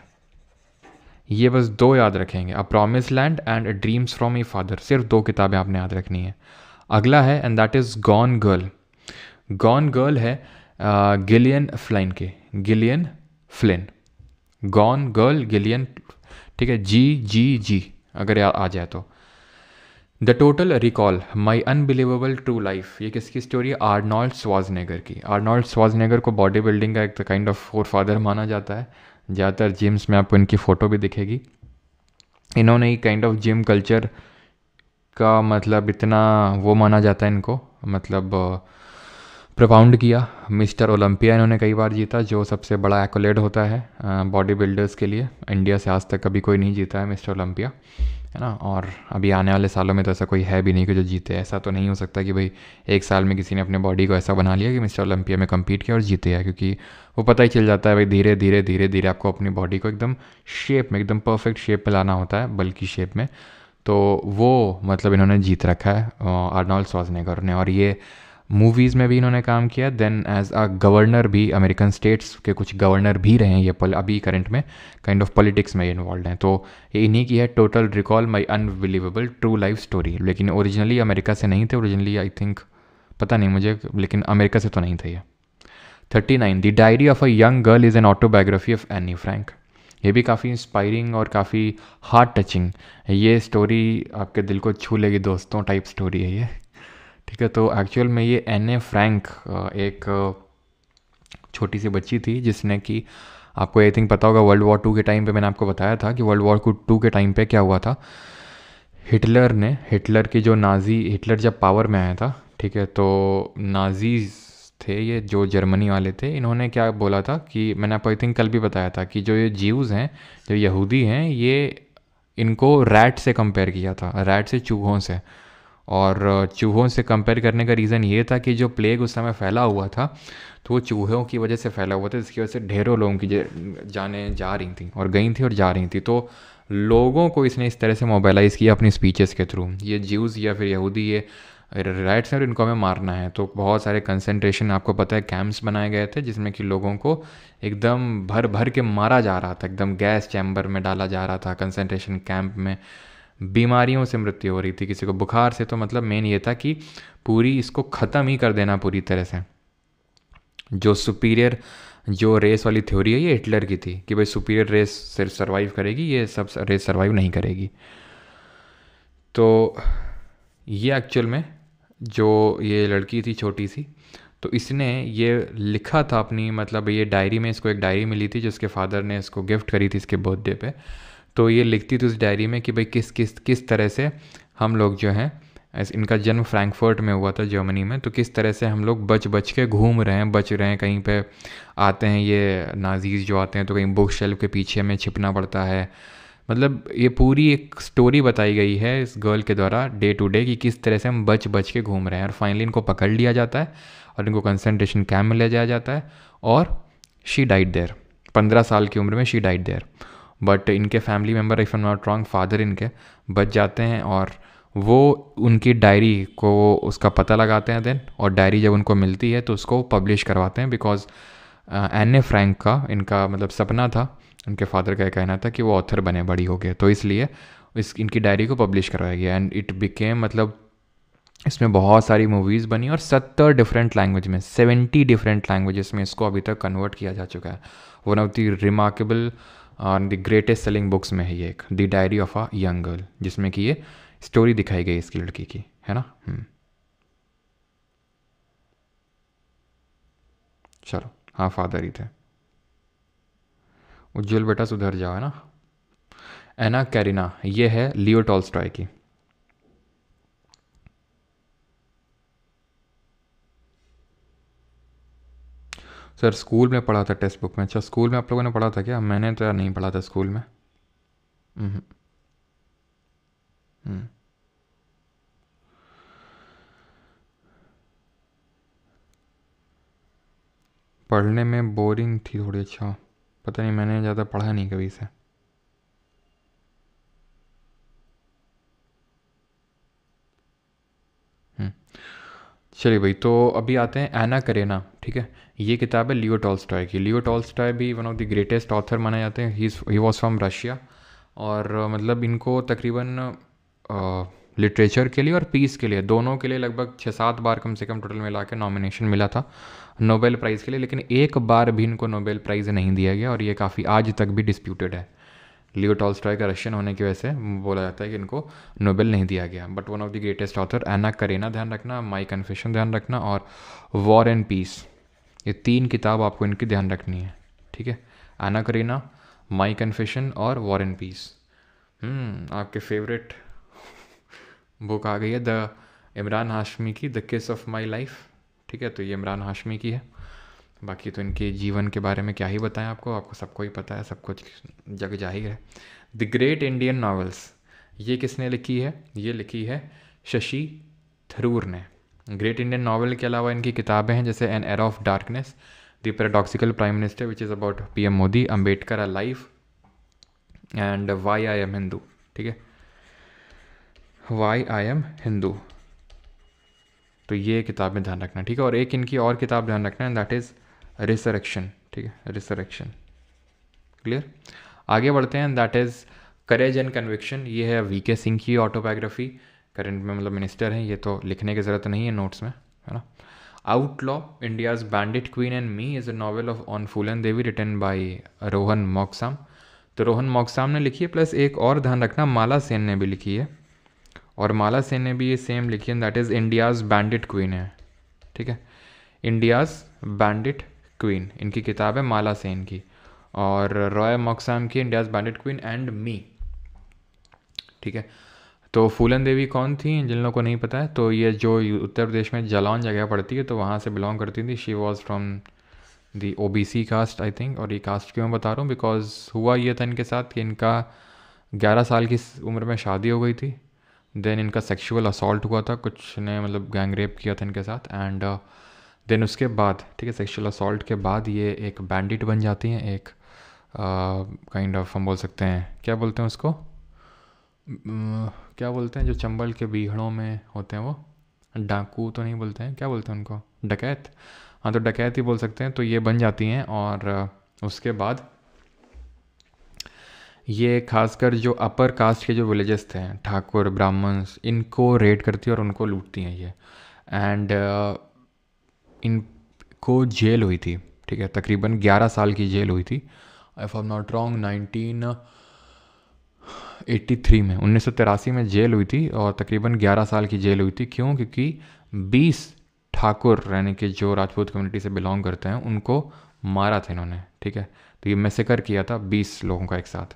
S1: ये बस दो याद रखेंगे, a promised land and dreams from my father, सिर्फ दो किताबें आपने याद रखनी है। अगला है and that is gone girl. Gone girl है गिलियन फ्लिन के, Gillian Flynn, gone girl Gillian, ठीक है, जी अगर आ जाए तो। The total recall my unbelievable true life, ये किसकी स्टोरी है? आर्नोल्ड श्वार्ज़नेगर की। आर्नोल्ड श्वार्ज़नेगर को बॉडी बिल्डिंग का एक काइंड ऑफ फोर फादर माना जाता है, ज़्यादातर जिम्स में आपको इनकी फ़ोटो भी दिखेगी। इन्होंने ही काइंड ऑफ जिम कल्चर का मतलब इतना वो माना जाता है इनको, मतलब प्रपाउंड किया। मिस्टर ओलंपिया इन्होंने कई बार जीता, जो सबसे बड़ा एक्कोलेड होता है बॉडी बिल्डर्स के लिए। इंडिया से आज तक कभी कोई नहीं जीता है मिस्टर ओलंपिया, है ना। और अभी आने वाले सालों में तो ऐसा कोई है भी नहीं कि जो जीते। ऐसा तो नहीं हो सकता कि भाई एक साल में किसी ने अपने बॉडी को ऐसा बना लिया कि मिस्टर ओलंपिया में कम्पीट किया और जीते है, क्योंकि वो पता ही चल जाता है भाई धीरे धीरे धीरे धीरे आपको अपनी बॉडी को एकदम शेप में, एकदम परफेक्ट शेप में लाना होता है, बल्कि शेप में। तो वो मतलब इन्होंने जीत रखा है आर्नोल्ड श्वार्ज़नेगर ने। और ये मूवीज़ में भी इन्होंने काम किया, देन एज अ गवर्नर भी, अमेरिकन स्टेट्स के कुछ गवर्नर भी रहे हैं ये अभी करंट में काइंड ऑफ पॉलिटिक्स में इन्वॉल्व हैं। तो ये इन्हीं की है total recall my unbelievable true life story. लेकिन ओरिजिनली अमेरिका से नहीं थे, ओरिजिनली आई थिंक पता नहीं मुझे, लेकिन अमेरिका से तो नहीं थे ये। 39 the diary of a young girl is an autobiography of Anne Frank. ये भी काफ़ी इंस्पायरिंग और काफ़ी हार्ट टचिंग, ये स्टोरी आपके दिल को छू लेगी दोस्तों टाइप स्टोरी है ये, ठीक है। तो एक्चुअल में ये एने फ्रैंक एक छोटी सी बच्ची थी जिसने कि आपको आई थिंक पता होगा वर्ल्ड वॉर 2 के टाइम पे मैंने आपको बताया था कि वर्ल्ड वॉर 2 के टाइम पे क्या हुआ था। हिटलर की जो नाजी, हिटलर जब पावर में आया था, ठीक है, तो नाजीज थे ये जो जर्मनी वाले थे, इन्होंने क्या बोला था कि मैंने आपको आई थिंक कल भी बताया था कि जो ये जीव्स हैं, जो यहूदी हैं, ये इनको रैट से कंपेयर किया था, रैट से, चूहों से। और चूहों से कंपेयर करने का रीज़न ये था कि जो प्लेग उस समय फैला हुआ था तो वो चूहों की वजह से फैला हुआ था, जिसकी वजह से ढेरों लोगों की जानें जा रही थी और गई थी और जा रही थी। तो लोगों को इसने इस तरह से मोबाइलाइज़ किया अपनी स्पीचेस के थ्रू, ये ज्यूज़ या फिर यहूदी ये राइट्स हैं और इनको हमें मारना है। तो बहुत सारे कंसंट्रेशन आपको पता है कैंप्स बनाए गए थे जिसमें कि लोगों को एकदम भर भर के मारा जा रहा था, एकदम गैस चैम्बर में डाला जा रहा था कंसंट्रेशन कैंप में, बीमारियों से मृत्यु हो रही थी, किसी को बुखार से। तो मतलब मेन ये था कि पूरी इसको ख़त्म ही कर देना पूरी तरह से। जो सुपीरियर जो रेस वाली थ्योरी है ये हिटलर की थी कि भाई सुपीरियर रेस सिर्फ सर्वाइव करेगी, ये सब रेस सर्वाइव नहीं करेगी। तो ये एक्चुअल में जो ये लड़की थी छोटी सी, तो इसने ये लिखा था अपनी, मतलब ये डायरी में, इसको एक डायरी मिली थी जिसके फादर ने इसको गिफ्ट करी थी इसके बर्थडे पे। तो ये लिखती थी उस डायरी में कि भाई किस किस किस तरह से हम लोग जो हैं, इनका जन्म फ्रैंकफर्ट में हुआ था जर्मनी में, तो किस तरह से हम लोग बच बच के घूम रहे हैं, बच रहे हैं। कहीं पे आते हैं ये नाजीज़ जो आते हैं तो कहीं बुक शेल्फ के पीछे में छिपना पड़ता है। मतलब ये पूरी एक स्टोरी बताई गई है इस गर्ल के द्वारा डे टू डे कि किस तरह से हम बच बच के घूम रहे हैं। और फाइनली इनको पकड़ लिया जाता है और इनको कंसंट्रेशन कैम्प में ले जाया जाता है और शी डाइड देयर। 15 साल की उम्र में शी डाइड देयर। बट इनके family member, if I am not wrong, father इनके बच जाते हैं और वो उनकी डायरी को उसका पता लगाते हैं देन, और डायरी जब उनको मिलती है तो उसको पब्लिश करवाते हैं। बिकॉज एने फ्रैंक का इनका मतलब सपना था, उनके फादर का कहना था कि वो ऑथर बने बड़ी हो गए, तो इसलिए इनकी डायरी को पब्लिश करवाया गया। एंड इट बिकेम, मतलब इसमें बहुत सारी मूवीज़ बनी और 70 डिफरेंट लैंग्वेज में, 70 डिफरेंट लैंग्वेजेस में इसको अभी तक कन्वर्ट किया जा चुका है। वन ऑफ द रिमार्केबल और द ग्रेटेस्ट सेलिंग बुक्स में है ये एक, the diary of a young girl, जिसमें कि ये स्टोरी दिखाई गई इसकी लड़की की, है ना। चलो, हाँ फादर ही थे। उज्जवल बेटा सुधर जाओ, है ना। एना कैरिना, ये है लियो टॉल्स्टॉय की। सर स्कूल में पढ़ा था टेक्स्ट बुक में। अच्छा, स्कूल में आप लोगों ने पढ़ा था क्या? मैंने तो यार नहीं पढ़ा था स्कूल में। हम्म, हम्म। पढ़ने में बोरिंग थी थोड़ी। अच्छा, पता नहीं, मैंने ज़्यादा पढ़ा नहीं कभी से। हम्म। चलिए भाई, तो अभी आते हैं एना करेना, ठीक है। ये किताब है लियो टॉल्स्टॉय की। लियो टॉल्स्टॉय भी one of the greatest author माने जाते हैं। He was from Russia. और मतलब इनको तकरीबन लिटरेचर के लिए और पीस के लिए, दोनों के लिए लगभग 6-7 बार कम से कम टोटल मिला के नॉमिनेशन मिला था नोबेल प्राइज़ के लिए। लेकिन एक बार भी इनको नोबेल प्राइज़ नहीं दिया गया और ये काफ़ी आज तक भी डिस्प्यूटेड है। लियो टॉल्स्टॉय का रशियन होने की वजह से बोला जाता है कि इनको नोबेल नहीं दिया गया। But one of the greatest author, Anna Karenina ध्यान रखना, माई कन्फेशन ध्यान रखना, और वॉर एंड पीस, ये 3 किताब आपको इनकी ध्यान रखनी है, ठीक है। एना करेना, माई कन्फेशन और वॉर एंड पीस। आपके फेवरेट बुक आ गई है, द इमरान हाशमी की द किस ऑफ माई लाइफ, ठीक है। तो ये इमरान हाशमी की है। बाकी तो इनके जीवन के बारे में क्या ही बताएं आपको, आपको सबको ही पता है, सब कुछ जग जाहिर है। द ग्रेट इंडियन नॉवेल्स, ये किसने लिखी है? ये लिखी है शशि थरूर ने। ग्रेट इंडियन नॉवेल के अलावा इनकी किताबें हैं जैसे an era of darkness, the paradoxical prime minister which is about PM Modi, Ambedkar a life, and why I am Hindu, ठीक है। वाई आई एम हिंदू, तो ये किताबें ध्यान रखना, ठीक है। और एक इनकी और किताब ध्यान रखना है, दैट इज़ रिसरेक्शन, ठीक है, रिसरेक्शन। क्लियर। आगे बढ़ते हैं, that is courage and conviction. ये है वीके सिंह की ऑटोबायोग्राफी। करंट में मतलब मिनिस्टर हैं, ये तो लिखने की ज़रूरत नहीं है नोट्स में, है ना। Outlaw, India's bandit queen and me is a novel of on Phoolan Devi written by Rohan Moxham. तो रोहन मोक्साम ने लिखी है, प्लस एक और ध्यान रखना, माला सेन ने भी लिखी है। और माला सेन ने भी ये सेम लिखी है, that is India's bandit queen है, ठीक है। इंडियाज़ बैंडिट क्वीन इनकी किताब है, माला सेन की। और रॉय मॉक्साम की इंडियाज़ बैंडिट क्वीन एंड मी, ठीक है। तो फूलन देवी कौन थी, जिन लोगों को नहीं पता है, तो ये जो उत्तर प्रदेश में जालौन जगह पड़ती है, तो वहाँ से बिलोंग करती थी। She was from the OBC caste I think. और ये कास्ट क्यों बता रहा हूँ, बिकॉज हुआ ये था इनके साथ कि इनका 11 साल की उम्र में शादी हो गई थी। देन इनका सेक्सुअल असॉल्ट हुआ था, कुछ ने मतलब गैंग रेप किया था इनके साथ। एंड देन उसके बाद, ठीक है, सेक्सुअल असॉल्ट के बाद ये एक बैंडिट बन जाती हैं, एक काइंड ऑफ हम बोल सकते हैं, क्या बोलते हैं उसको, क्या बोलते हैं जो चंबल के बीहड़ों में होते हैं, वो डाकू तो नहीं बोलते हैं, क्या बोलते हैं उनको, डकैत। हाँ, तो डकैत ही बोल सकते हैं। तो ये बन जाती हैं और उसके बाद ये खासकर जो अपर कास्ट के जो विलेजेस थे, ठाकुर ब्राह्मण्स, इनको रेड करती है और उनको लूटती हैं ये। एंड इनको जेल हुई थी, ठीक है, तकरीबन 11 साल की जेल हुई थी, if I am not wrong 1983 में, 1983 में जेल हुई थी और तकरीबन 11 साल की जेल हुई थी। क्यों? क्योंकि 20 ठाकुर यानी कि जो राजपूत कम्युनिटी से बिलोंग करते हैं उनको मारा था इन्होंने, ठीक है। तो ये मैसेकर किया था 20 लोगों का एक साथ,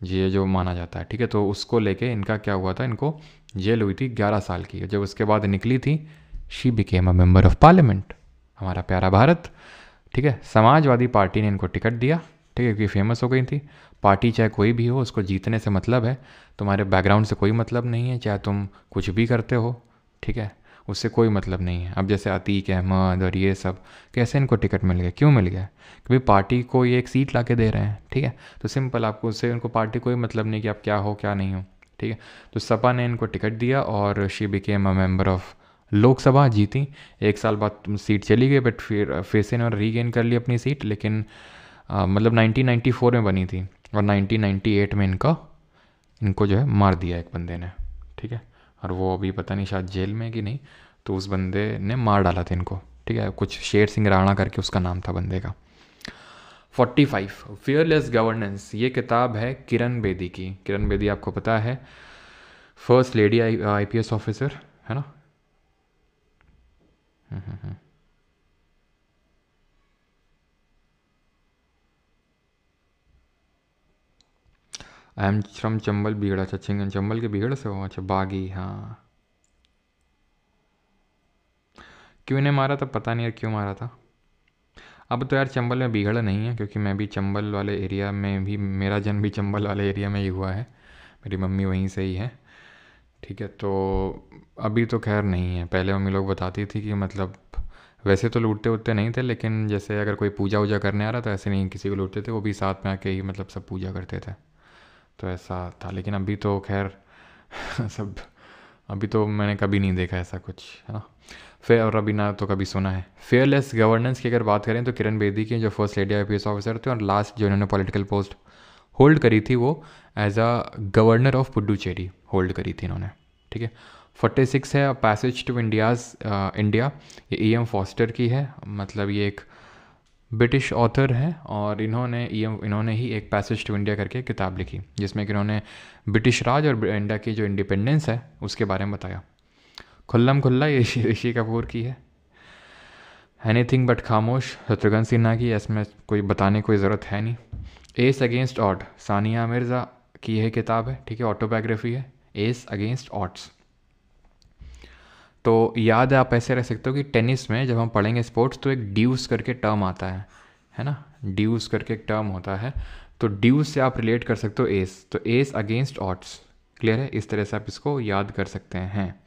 S1: ये जो माना जाता है, ठीक है। तो उसको लेके इनका क्या हुआ था, इनको जेल हुई थी 11 साल की। जब उसके बाद निकली थी, she became a member of parliament, हमारा प्यारा भारत, ठीक है। समाजवादी पार्टी ने इनको टिकट दिया, ठीक है, क्योंकि फेमस हो गई थी। पार्टी चाहे कोई भी हो, उसको जीतने से मतलब है, तुम्हारे बैकग्राउंड से कोई मतलब नहीं है, चाहे तुम कुछ भी करते हो, ठीक है, उससे कोई मतलब नहीं है। अब जैसे अतीक अहमद और ये सब, कैसे इनको टिकट मिल गया, क्यों मिल गया? क्योंकि पार्टी को ये एक सीट ला के दे रहे हैं, ठीक है। तो सिंपल, आपको उससे उनको पार्टी कोई मतलब नहीं कि आप क्या हो क्या नहीं हो, ठीक है। तो सपा ने इनको टिकट दिया और she became a member of Lok Sabha, जीती। एक साल बाद सीट चली गई, बट फिर से इन्होंने रीगेन कर ली अपनी सीट, लेकिन मतलब 1994 में बनी थी और 1998 में इनको जो है मार दिया एक बंदे ने, ठीक है। और वो अभी पता नहीं शायद जेल में कि नहीं, तो उस बंदे ने मार डाला था इनको, ठीक है। कुछ शेर सिंह राणा करके उसका नाम था बंदे का। 45 फियरलेस गवर्नेंस, ये किताब है किरण बेदी की। किरण बेदी आपको पता है, फर्स्ट लेडी IPS ऑफिसर, है ना। आई एम फ्रॉम चंबल बीहड़, अच्छा चंबल के बीहड़ से हो, अच्छा बागी, हाँ। क्यों इन्हें मारा था पता नहीं यार, क्यों मारा था। अब तो यार चंबल में बीहड़ नहीं है, क्योंकि मैं भी चंबल वाले एरिया में भी, मेरा जन्म भी चंबल वाले एरिया में ही हुआ है, मेरी मम्मी वहीं से ही है, ठीक है। तो अभी तो खैर नहीं है, पहले मम्मी लोग बताती थी कि मतलब वैसे तो लूटते उतते नहीं थे, लेकिन जैसे अगर कोई पूजा वूजा करने आ रहा था, ऐसे नहीं किसी को लूटते थे, वो भी साथ में आके ही मतलब सब पूजा करते थे, तो ऐसा था। लेकिन अभी तो खैर सब, अभी तो मैंने कभी नहीं देखा ऐसा कुछ, है ना। फिर और अभी ना तो कभी सुना है। फेयरलेस गवर्नेंस की अगर बात करें तो किरण बेदी की, जो फर्स्ट लेडी IPS ऑफिसर थे और लास्ट जो इन्होंने पॉलिटिकल पोस्ट होल्ड करी थी, वो as a governor of Puducherry hold करी थी इन्होंने, ठीक है। 46 है पैसेज टू इंडिया, ये EM फॉस्टर की है, मतलब ये एक ब्रिटिश ऑथर हैं और इन्होंने ही एक पैसेज टू इंडिया करके किताब लिखी, जिसमें कि इन्होंने ब्रिटिश राज और इंडिया की जो इंडिपेंडेंस है उसके बारे में बताया। खुल्लम खुल्ला ये ऋषि कपूर की है। एनीथिंग बट खामोश शत्रुघ्न सिन्हा की, इसमें कोई बताने कोई ज़रूरत है नहीं। S against odd Sania Mirza की यह किताब है, ठीक है, ऑटोबायोग्राफी है, एस अगेंस्ट ऑड्स। तो याद है, आप ऐसे रह सकते हो कि टेनिस में जब हम पढ़ेंगे स्पोर्ट्स, तो एक ड्यूस करके टर्म आता है ना, ड्यूस करके एक टर्म होता है, तो ड्यूस से आप रिलेट कर सकते हो एस, तो एस अगेंस्ट ऑड्स, क्लियर है। इस तरह से आप इसको याद कर सकते हैं।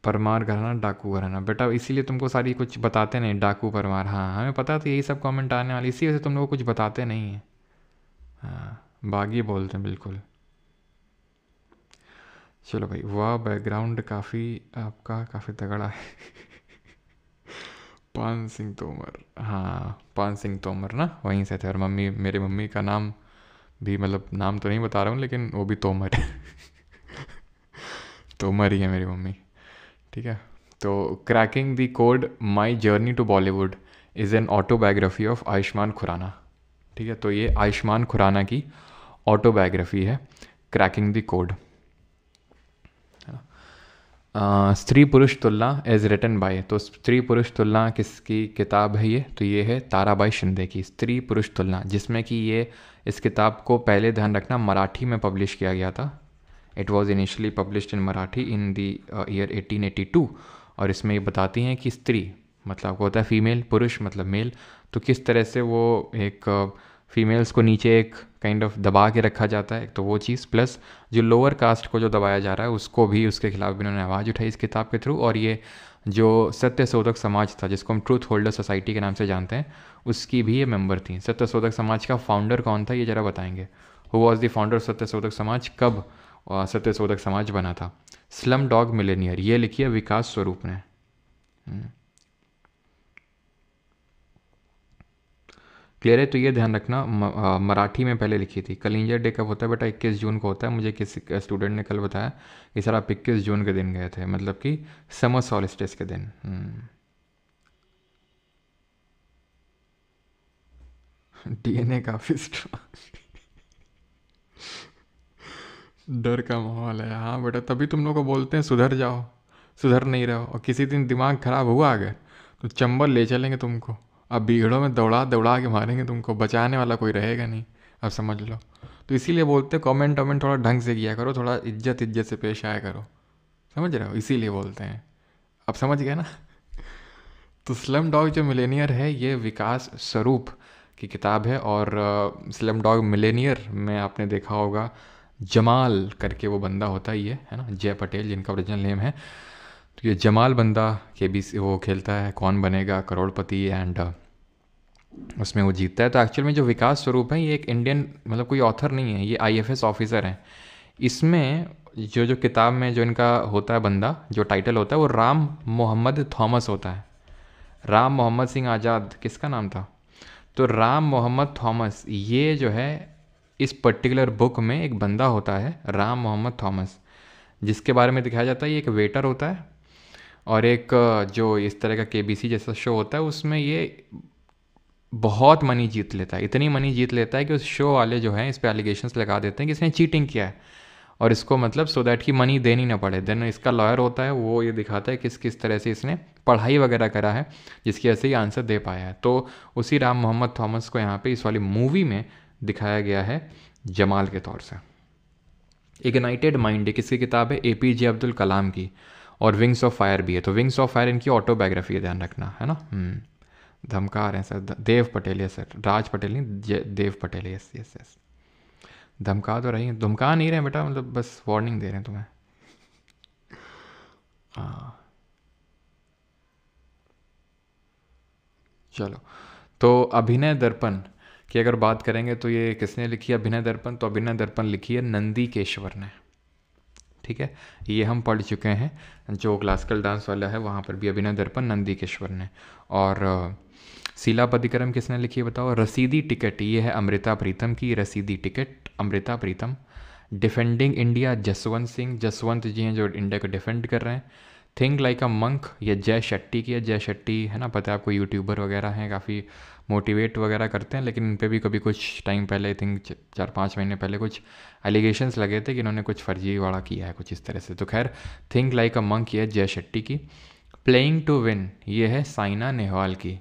S1: परमार घराना डाकू घराना, बेटा इसीलिए तुमको सारी कुछ बताते नहीं, डाकू परमार, हाँ हमें पता था यही सब कमेंट आने वाली, इसी वजह से तुम लोग को कुछ बताते नहीं हैं। हाँ, बागी बोलते हैं बिल्कुल। चलो भाई, वाह बैकग्राउंड काफ़ी आपका काफ़ी तगड़ा है। पान सिंह तोमर, हाँ पान सिंह तोमर ना, वहीं से थे। और मम्मी, मेरी मम्मी का नाम भी, मतलब नाम तो नहीं बता रहा हूँ, लेकिन वो भी तोमर है। तोमर ही है मेरी मम्मी, ठीक है। तो cracking the code my journey to Bollywood is an autobiography of Ayushmann Khurrana, ठीक है। तो ये आयुष्मान खुराना की ऑटोबायोग्राफी है, क्रैकिंग द कोड। स्त्री पुरुष तुलना एज रिटन बाय, तो स्त्री पुरुष तुलना किसकी किताब है ये? तो ये है ताराबाई शिंदे की स्त्री पुरुष तुलना, जिसमें कि ये, इस किताब को पहले ध्यान रखना मराठी में पब्लिश किया गया था। It was initially published in Marathi in the year 1882। और इसमें ये बताती हैं कि स्त्री मतलब आपको होता है फीमेल, पुरुष मतलब मेल, तो किस तरह से वो एक फीमेल्स को नीचे एक काइंड ऑफ दबा के रखा जाता है, तो वो चीज़, प्लस जो लोअर कास्ट को जो दबाया जा रहा है उसको भी, उसके खिलाफ भी उन्होंने आवाज़ उठाई इस किताब के थ्रू। और ये जो सत्यशोधक समाज था, जिसको हम ट्रूथ होल्डर सोसाइटी के नाम से जानते हैं, उसकी भी ये मेंबर थी। सत्यशोधक समाज का फाउंडर कौन था, ये ज़रा बताएंगे। Who was the founder of Satyashodhak Samaj, कब सत्यशोधक समाज बना था? स्लम डॉग मिलेनियर, ये लिखी है विकास स्वरूप ने। क्लियर है? तो ये ध्यान रखना, मराठी में पहले लिखी थी। कलिंजर डे कब होता है बेटा? 21 जून को होता है। मुझे किसी स्टूडेंट ने कल बताया कि सर आप 21 जून के दिन गए थे, मतलब कि समर सॉलिस्टिस के दिन। डीएनए काफी स्ट्रॉन्ग। डर का माहौल है। हाँ बेटा, तभी तुम लोग को बोलते हैं सुधर जाओ, सुधर नहीं रहो, और किसी दिन दिमाग खराब हुआ अगर तो चंबल ले चलेंगे तुमको। अब भीड़ों में दौड़ा दौड़ा के मारेंगे तुमको, बचाने वाला कोई रहेगा नहीं, अब समझ लो। तो इसीलिए बोलते हैं कमेंट वमेंट थोड़ा ढंग से किया करो, थोड़ा इज्जत इज्जत से पेश आया करो, समझ रहे हो? इसीलिए बोलते हैं। अब समझ गए ना? तो स्लम डॉग जो मिलेनियर है ये विकास स्वरूप की किताब है। और स्लम डॉग मिलेनियर में आपने देखा होगा जमाल करके वो बंदा होता ही है ना, जय पटेल जिनका ओरिजिनल नेम है। तो ये जमाल बंदा के भी वो खेलता है कौन बनेगा करोड़पति, एंड उसमें वो जीतता है। तो एक्चुअल में जो विकास स्वरूप है ये एक इंडियन, मतलब कोई ऑथर नहीं है, ये आईएफएस ऑफिसर हैं। इसमें जो किताब में जो इनका होता है बंदा, जो टाइटल होता है वो राम मोहम्मद थॉमस होता है। राम मोहम्मद सिंह आज़ाद किसका नाम था? तो राम मोहम्मद थॉमस, ये जो है इस पर्टिकुलर बुक में एक बंदा होता है राम मोहम्मद थॉमस, जिसके बारे में दिखाया जाता है ये एक वेटर होता है, और एक जो इस तरह का केबीसी जैसा शो होता है उसमें ये बहुत मनी जीत लेता है। इतनी मनी जीत लेता है कि उस शो वाले जो हैं इस पर एलिगेशंस लगा देते हैं कि इसने चीटिंग किया है, और इसको मतलब सो दैट कि मनी देनी ना पड़े। देन इसका लॉयर होता है, वो ये दिखाता है किस किस तरह से इसने पढ़ाई वगैरह करा है जिसकी वजह से ही आंसर दे पाया है। तो उसी राम मोहम्मद थॉमस को यहाँ पे इस वाली मूवी में दिखाया गया है जमाल के तौर से। इग्नाइटेड माइंड ये किसकी किताब है? एपीजे अब्दुल कलाम की। और विंग्स ऑफ फायर भी है। तो विंग्स ऑफ फायर इनकी ऑटोबायोग्राफी है, ध्यान रखना है ना। धमका रहे हैं सर, देव पटेल है सर, राज पटेल नहीं, Dev Patel. Yes yes yes, धमका तो रही, धमका नहीं रहे बेटा, मतलब बस वार्निंग दे रहे हैं तुम्हें। हाँ चलो, तो अभिनय दर्पण की अगर बात करेंगे तो ये किसने लिखी है अभिनय दर्पण? तो अभिनय दर्पण लिखी है नंदी केशवर ने, ठीक है। ये हम पढ़ चुके हैं, जो क्लासिकल डांस वाला है वहाँ पर भी अभिनय दर्पण नंदी केशवर ने। और शीलापतिकरम किसने लिखी है बताओ? रसीदी टिकट, ये है अमृता प्रीतम की, रसीदी ticket Amrita Pritam. Defending India Jaswant Singh, Jaswant जी हैं जो इंडिया को डिफेंड कर रहे हैं। थिंक लाइक अ मंक, ये जय शेट्टी की है। जय शेट्टी है ना, पता है आपको, यूट्यूबर वगैरह हैं, काफ़ी मोटिवेट वगैरह करते हैं, लेकिन इन पर भी कभी कुछ टाइम पहले, आई थिंक 4-5 महीने पहले कुछ एलिगेशंस लगे थे कि इन्होंने कुछ फर्जीवाड़ा किया है कुछ इस तरह से। तो खैर, थिंक लाइक अ मंक ये है जय शेट्टी की। प्लेइंग टू विन ये है साइना नेहवाल की।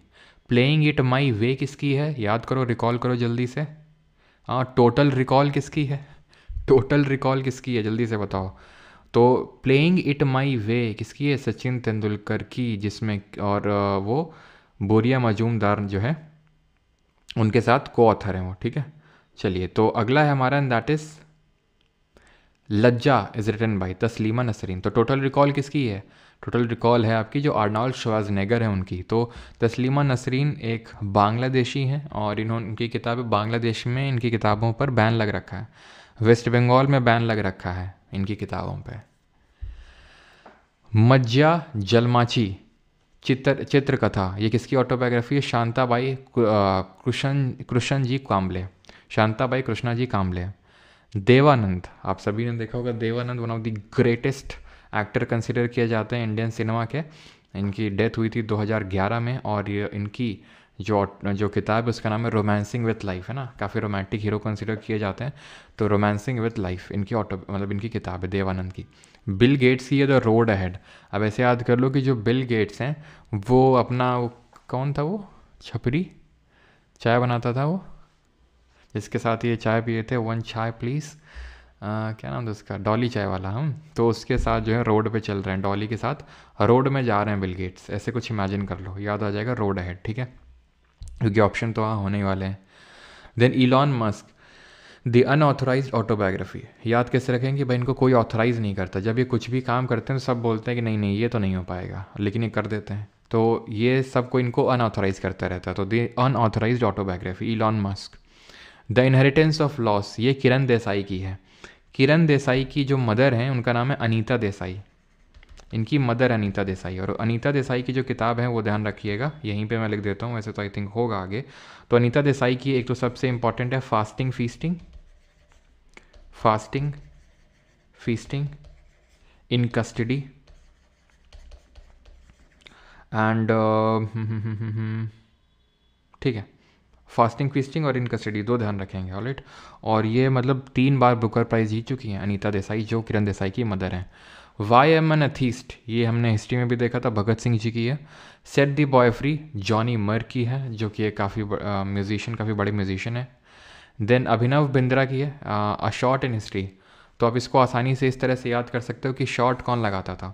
S1: प्लेइंग इट माई वे किसकी है? याद करो, रिकॉल करो जल्दी से। हाँ, टोटल रिकॉल किसकी है? टोटल रिकॉल किसकी है, जल्दी से बताओ। तो प्लेइंग इट माई वे किसकी है? सचिन तेंदुलकर की, जिसमें और वो बोरिया मजूमदार जो है उनके साथ को ऑथर हैं वो, ठीक है। चलिए, तो अगला है हमारा, दैट इज लज्जा is written bye Taslima Nasreen. तो टोटल रिकॉल किसकी है? टोटल रिकॉल है आपकी जो आर्नोल्ड श्वार्ज़नेगर है उनकी। तो तस्लीमा नसरीन एक बांग्लादेशी हैं, और इनकी किताबें बांग्लादेश में इनकी किताबों पर बैन लग रखा है, वेस्ट बंगाल में बैन लग रखा है इनकी किताबों पे। मज्जा जलमाची चित्रकथा, ये किसकी ऑटोबायोग्राफी है? शांताबाई कृष्ण जी काम्बले, शांताबाई कृष्णा जी काम्बले। देवानंद, आप सभी ने देखा होगा, Dev Anand one of the greatest actor consider किए जाते हैं इंडियन सिनेमा के। इनकी डेथ हुई थी 2011 में, और ये इनकी जो किताब है उसका नाम है रोमांसिंग विथ लाइफ, है ना। काफ़ी रोमांटिक हीरो कंसिडर किए जाते हैं, तो रोमांसिंग विथ लाइफ इनकी मतलब इनकी किताब है देवानंद की। बिल गेट्स की है द रोड अहेड। अब ऐसे याद कर लो कि जो बिल गेट्स हैं वो अपना वो कौन था, वो छपरी चाय बनाता था, वो जिसके साथ ये चाय पिए थे, वन चाय प्लीज़, क्या नाम था उसका, डॉली चाय वाला। हम तो उसके साथ जो है रोड पे चल रहे हैं, डॉली के साथ रोड में जा रहे हैं बिल गेट्स, ऐसे कुछ इमेजिन कर लो, याद आ जाएगा रोड अहेड, ठीक है, क्योंकि ऑप्शन तो वहाँ होने ही वाले हैं। Then Elon Musk the unauthorised autobiography, याद कैसे रखेंगे भाई, इनको कोई ऑथोराइज नहीं करता। जब ये कुछ भी काम करते हैं तो सब बोलते हैं कि नहीं नहीं ये तो नहीं हो पाएगा, लेकिन ये कर देते हैं। तो ये सबको इनको अनऑथोराइज करता रहता है। तो the unauthorised autobiography Elon Musk. The inheritance of loss, ये किरण देसाई की है। किरण देसाई की जो मदर हैं उनका नाम है अनीता देसाई, इनकी मदर अनीता देसाई, और अनीता देसाई की जो किताब है वो ध्यान रखिएगा, यहीं पे मैं लिख देता हूँ, वैसे तो आई थिंक होगा आगे। तो अनीता देसाई की एक तो सबसे इंपॉर्टेंट है fasting feasting, fasting feasting in custody and ठीक है, फास्टिंग फीस्टिंग और इन कस्टडी दो ध्यान रखेंगे, ऑलराइट। और ये मतलब 3 बार बुकर प्राइज़ जीत चुकी हैं अनीता देसाई, जो किरण देसाई की मदर हैं। वाई एम एन अथीस्ट, ये हमने हिस्ट्री में भी देखा था, भगत सिंह जी की है। Set the boy free, Johnny मर की है, जो कि एक काफ़ी म्यूजिशियन, काफ़ी बड़े म्यूजिशियन है। देन अभिनव बिंद्रा की है अ शॉर्ट इन हिस्ट्री, तो आप इसको आसानी से इस तरह से याद कर सकते हो कि शॉर्ट कौन लगाता था,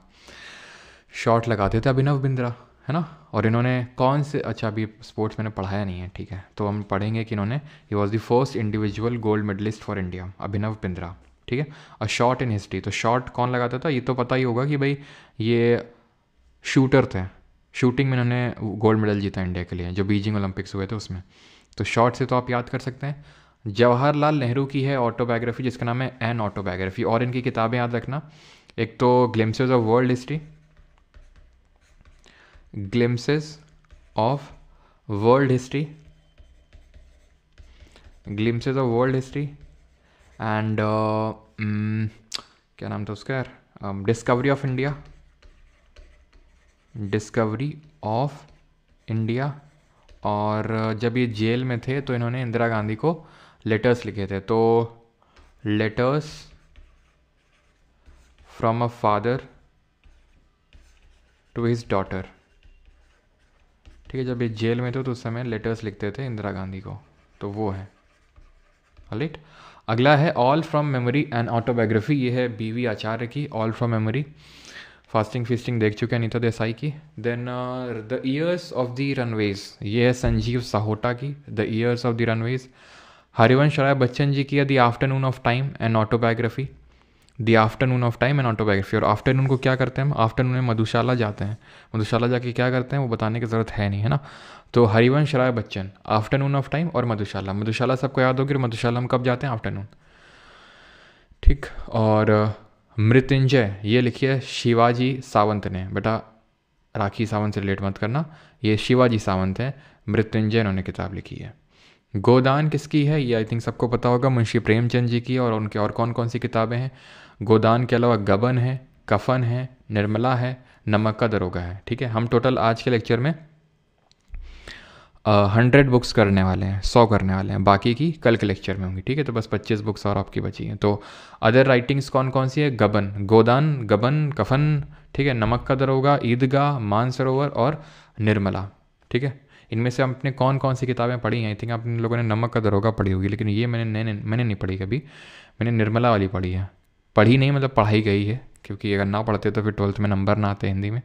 S1: शॉट लगाते थे अभिनव बिंद्रा, है ना। और इन्होंने कौन से, अच्छा अभी स्पोर्ट्स मैंने पढ़ाया नहीं है, ठीक है, तो हम पढ़ेंगे कि इन्होंने, he was the first individual gold medallist for India, Abhinav Bindra, ठीक है। और शॉट इन हिस्ट्री, तो शॉट कौन लगाता था, ये तो पता ही होगा कि भाई ये शूटर थे, शूटिंग में इन्होंने गोल्ड मेडल जीता इंडिया के लिए, जो बीजिंग ओलंपिक्स हुए थे उसमें। तो शॉर्ट से तो आप याद कर सकते हैं। जवाहरलाल नेहरू की है ऑटोबायोग्राफी, जिसका नाम है एन ऑटोबायोग्राफी, और इनकी किताबें याद रखना, एक तो glimpses of world history, glimpses of world history, glimpses of world history and क्या नाम था उसका यार, discovery of India, discovery of India. और जब ये जेल में थे तो इन्होंने इंदिरा गांधी को लेटर्स लिखे थे, तो letters from a father to his daughter, ठीक है। जब ये जेल में थे तो उस समय लेटर्स लिखते थे इंदिरा गांधी को, तो वो है, राइट। अगला है all from memory and autobiography, ये है बीवी आचार्य की, all from memory. Fasting feasting देख चुके हैं अनीता देसाई की। Then the years of the runaways, ये है संजीव साहोटा की, the years of the runaways. Harivansh Rai Bachchan ji की है the afternoon of time and autobiography, the afternoon of time and autobiography. और आफ्टरनून को क्या करते हैं हम, आफ्टरनून में मधुशाला जाते हैं, मधुशाला जाके क्या करते हैं वो बताने की ज़रूरत है नहीं, है ना। तो Harivansh Rai Bachchan, afternoon of time और मधुशाला, मधुशाला सबको याद होगी, मधुशाला हम कब जाते हैं, आफ्टरनून, ठीक। और मृत्युंजय, ये लिखिए शिवाजी सावंत ने, बेटा राखी सावंत से रिलेट मत करना, ये शिवाजी सावंत है, मृत्युंजय इन्होंने किताब लिखी है। गोदान किसकी है, ये आई थिंक सबको पता होगा, मुंशी प्रेमचंद जी की। और उनके और कौन कौन सी किताबें हैं, गोदान के अलावा गबन है, कफन है, निर्मला है, नमक का दरोगा है, ठीक है। हम टोटल आज के लेक्चर में 100 बुक्स करने वाले हैं, 100 करने वाले हैं, बाकी की कल के लेक्चर में होंगी, ठीक है। तो बस 25 बुक्स और आपकी बची हैं। तो अदर राइटिंग्स कौन कौन सी है, गबन, गोदान, गबन, कफन, ठीक है, नमक का दरोगा, ईदगाह, मानसरोवर और निर्मला, ठीक है। इनमें से आपने कौन कौन सी किताबें पढ़ी हैं, आई थिंक आप इन लोगों ने नमक का दरोगा पढ़ी होगी, लेकिन ये मैंने नहीं पढ़ी कभी, मैंने निर्मला वाली पढ़ी है, पढ़ी नहीं मतलब पढ़ाई गई है, क्योंकि अगर ना पढ़ते तो फिर 12th में नंबर ना आते हिंदी में।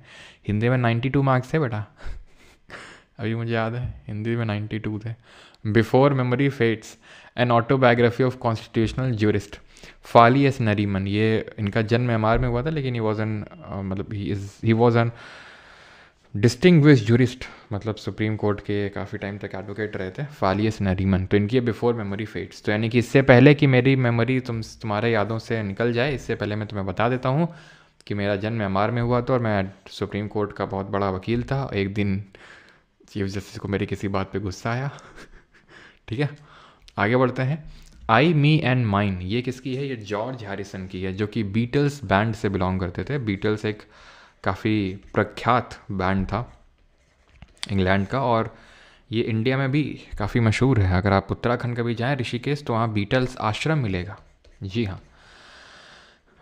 S1: हिंदी में 92 मार्क्स है बेटा अभी मुझे याद है हिंदी में 92 थे। Before memory fades, an autobiography of constitutional jurist, Fali S Nariman, ये इनका जन्म म्यांमार में हुआ था, लेकिन ही वॉज एन मतलब he was an distinguished jurist, मतलब सुप्रीम कोर्ट के काफ़ी टाइम तक एडवोकेट रहे थे, फाली एस नरीमन। तो इनकी है बिफोर मेमोरी फेट्स, तो यानी कि इससे पहले कि मेरी मेमोरी तुम्हारे यादों से निकल जाए, इससे पहले मैं तुम्हें बता देता हूँ कि मेरा जन्म म्यांमार में हुआ था और मैं सुप्रीम कोर्ट का बहुत बड़ा वकील था। एक दिन चीफ जस्टिस को मेरी किसी बात पे गुस्सा आया ठीक है, आगे बढ़ते हैं। आई मी एंड माइन, ये किसकी है, ये जॉर्ज हैरिसन की है, जो कि बीटल्स बैंड से बिलोंग करते थे। बीटल्स एक काफ़ी प्रख्यात बैंड था इंग्लैंड का, और ये इंडिया में भी काफ़ी मशहूर है। अगर आप उत्तराखंड कभी जाएं ऋषिकेश, तो वहाँ बीटल्स आश्रम मिलेगा, जी हाँ,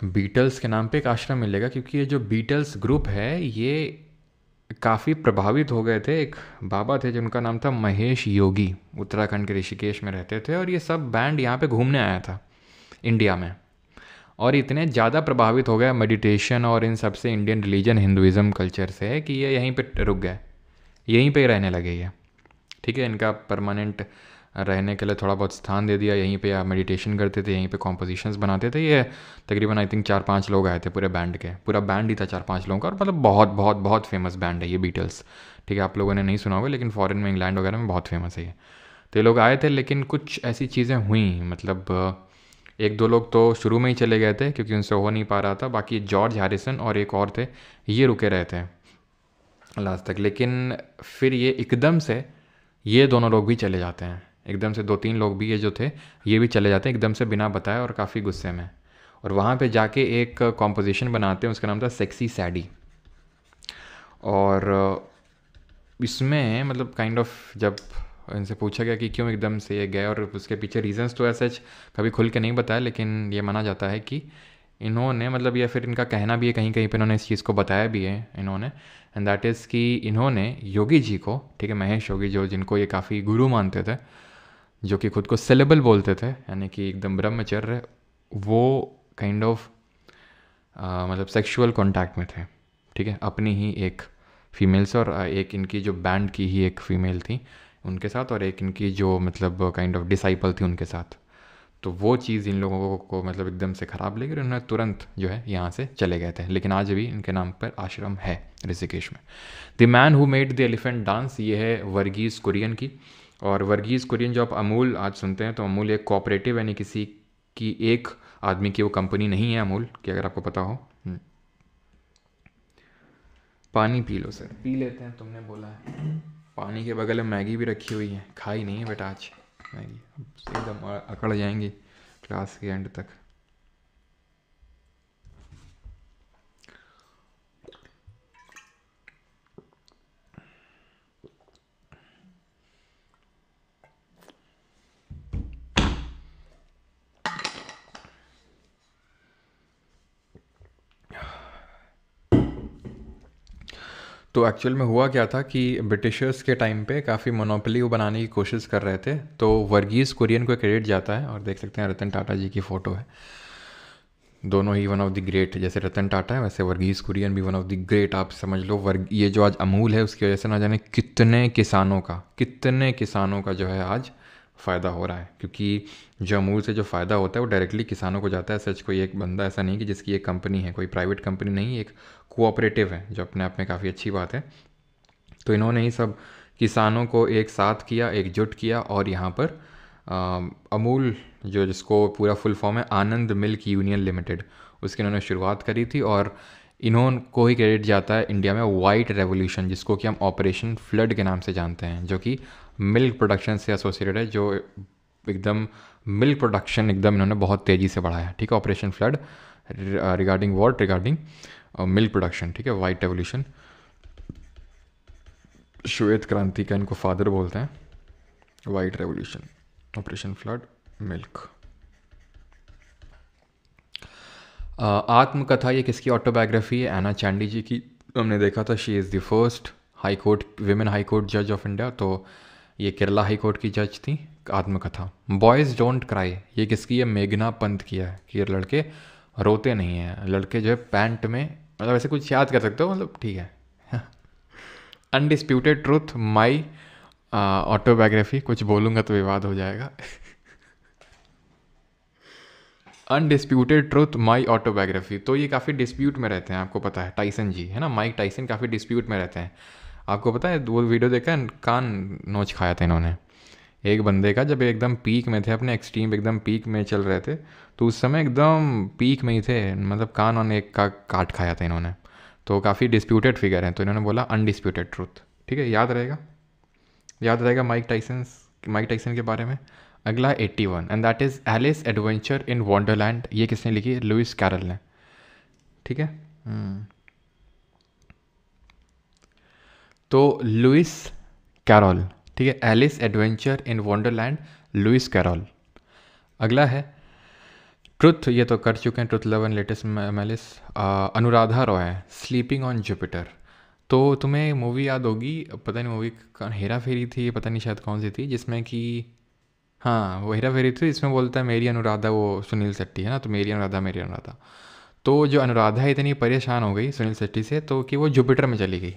S1: बीटल्स के नाम पे एक आश्रम मिलेगा, क्योंकि ये जो बीटल्स ग्रुप है ये काफ़ी प्रभावित हो गए थे। एक बाबा थे जिनका नाम था महेश योगी, उत्तराखंड के ऋषिकेश में रहते थे, और ये सब बैंड यहाँ पे घूमने आया था इंडिया में, और इतने ज़्यादा प्रभावित हो गया मेडिटेशन और इन सब से, इंडियन रिलीजन हिंदुइज़्म कल्चर से, कि ये यहीं पे रुक गए, यहीं पे रहने लगे ये, ठीक है। इनका परमानेंट रहने के लिए थोड़ा बहुत स्थान दे दिया, यहीं पे मेडिटेशन करते थे, यहीं पे कॉम्पोजिशंस बनाते थे। ये तकरीबन आई थिंक 4-5 लोग आए थे पूरे बैंड के, पूरा बैंड ही था 4-5 लोगों का, और मतलब बहुत बहुत बहुत फेमस बैंड है ये बीटल्स, ठीक है। आप लोगों ने नहीं सुना होगा, लेकिन फॉरेन में, इंग्लैंड वगैरह में बहुत फेमस है ये। तो ये लोग आए थे, लेकिन कुछ ऐसी चीज़ें हुई, मतलब एक दो लोग तो शुरू में ही चले गए थे क्योंकि उनसे हो नहीं पा रहा था, बाकी जॉर्ज हैरिसन और एक और थे, ये रुके रहे थे लास्ट तक। लेकिन फिर ये एकदम से ये दोनों लोग भी चले जाते हैं, एकदम से 2-3 लोग भी ये जो थे ये भी चले जाते हैं एकदम से बिना बताए और काफ़ी गुस्से में। और वहाँ पे जाके एक कॉम्पोजिशन बनाते हैं, उसका नाम था सेक्सी सैडी। और इसमें मतलब काइंड ऑफ जब इनसे पूछा गया कि क्यों एकदम से ये गए, और उसके पीछे रीजंस तो ऐसे कभी खुल के नहीं बताया, लेकिन ये माना जाता है कि इन्होंने मतलब, या फिर इनका कहना भी है कहीं कहीं पे, इन्होंने इस चीज़ को बताया भी है इन्होंने, एंड दैट इज़ कि इन्होंने योगी जी को, ठीक है, महेश योगी जो जिनको ये काफ़ी गुरु मानते थे, जो कि खुद को सेलेबल बोलते थे यानी कि एकदम ब्रह्मचर्य, वो काइंड ऑफ मतलब सेक्सुअल कांटेक्ट में थे, ठीक है, अपनी ही एक फीमेल से, और एक इनकी जो बैंड की ही एक फ़ीमेल थी उनके साथ, और एक इनकी जो मतलब काइंड ऑफ डिसाइपल थी उनके साथ। तो वो चीज़ इन लोगों को मतलब एकदम से ख़राब लगी और उन्होंने तुरंत जो है यहाँ से चले गए थे। लेकिन आज भी इनके नाम पर आश्रम है ऋषिकेश में। The man who made the elephant dance, ये है वर्गीस कुरियन की। और वर्गीस कुरियन जो आप अमूल आज सुनते हैं, तो अमूल एक कोऑपरेटिव यानी किसी की एक आदमी की वो कंपनी नहीं है अमूल की, अगर आपको पता हो। पानी पी लो सर। पी लेते हैं, तुमने बोला है। पानी के बगल में मैगी भी रखी हुई है, खाई नहीं है बेटा आज मैगी, एकदम अकड़ जाएंगी क्लास के एंड तक। तो एक्चुअल में हुआ क्या था कि ब्रिटिशर्स के टाइम पे काफ़ी मोनोपोली बनाने की कोशिश कर रहे थे, तो वर्गीस कुरियन को क्रेडिट जाता है। और देख सकते हैं रतन टाटा जी की फ़ोटो है, दोनों ही वन ऑफ द ग्रेट, जैसे रतन टाटा है वैसे वर्गीस कुरियन भी वन ऑफ द ग्रेट। आप समझ लो ये जो आज अमूल है उसकी वजह से ना जाने कितने किसानों का जो है आज फ़ायदा हो रहा है, क्योंकि जो अमूल से जो फ़ायदा होता है वो डायरेक्टली किसानों को जाता है। सच कोई एक बंदा ऐसा नहीं कि जिसकी एक कंपनी है, कोई प्राइवेट कंपनी नहीं, एक कोऑपरेटिव है, जो अपने आप में काफ़ी अच्छी बात है। तो इन्होंने ही सब किसानों को एक साथ किया, एकजुट किया, और यहाँ पर अमूल जो जिसको पूरा फुल फॉर्म है आनंद मिल्क यूनियन लिमिटेड, उसकी इन्होंने शुरुआत करी थी। और इन्होंने ही क्रेडिट जाता है इंडिया में वाइट रेवोल्यूशन, जिसको कि हम ऑपरेशन फ्लड के नाम से जानते हैं, जो कि मिल्क प्रोडक्शन से एसोसिएटेड है, जो एकदम मिल्क प्रोडक्शन एकदम इन्होंने बहुत तेज़ी से बढ़ाया, ठीक है। Operation flood regarding milk production, ठीक है। वाइट रेवोल्यूशन, श्वेत क्रांति का इनको फादर बोलते हैं। White revolution, operation flood, milk. आत्मकथा ये किसकी ऑटोबायोग्राफी है? एना चांडी जी की। हमने देखा था she is the first high court women high court जज ऑफ इंडिया, तो ये केरला हाई कोर्ट की जज थी। आत्मकथा। बॉयज़ डोंट क्राई ये किसकी है? मेघना पंत की है, कि ये लड़के रोते नहीं हैं, लड़के जो है पैंट में, मतलब ऐसे कुछ याद कर सकते हो, मतलब ठीक है। अनडिस्प्यूटेड ट्रूथ माई ऑटोबायोग्राफी, कुछ बोलूँगा तो विवाद हो जाएगा। अनडिस्प्यूटेड ट्रूथ माई ऑटोबायोग्राफी, तो ये काफ़ी डिस्प्यूट में रहते हैं, आपको पता है। टाइसन जी है ना, माइक टाइसन काफ़ी डिस्प्यूट में रहते हैं, आपको पता है। वो वीडियो देखा है, कान नोच खाया था इन्होंने एक बंदे का, जब एकदम पीक में थे, अपने एक्सट्रीम एकदम पीक में चल रहे थे, तो उस समय एकदम पीक में ही थे, मतलब कान ऑन एक का काट खाया था इन्होंने। तो काफ़ी डिस्प्यूटेड फिगर हैं, तो इन्होंने बोला अनडिस्प्यूटेड ट्रूथ, ठीक है, याद रहेगा माइक टाइसन के बारे में। अगला 81, and that is Alice adventure in wonderland, ये किसने लिखी है? लुइस कैरल ने, ठीक है। तो लुइस कैरल, ठीक है, Alice adventure in wonderland, Lewis Carroll. अगला है ट्रुथ, ये तो कर चुके हैं, truth love and latest malice. Anuradha Roy, sleeping on Jupiter. तो तुम्हें मूवी याद होगी, पता नहीं मूवी हेरा फेरी थी, पता नहीं शायद कौन सी थी, जिसमें कि हाँ वो हेरा फेरी थी, इसमें बोलता है मेरी अनुराधा, वो सुनील शेट्टी है ना, तो मेरी अनुराधा। तो जो अनुराधा इतनी परेशान हो गई सुनील शेट्टी से, तो कि वो जुपिटर में चली गई।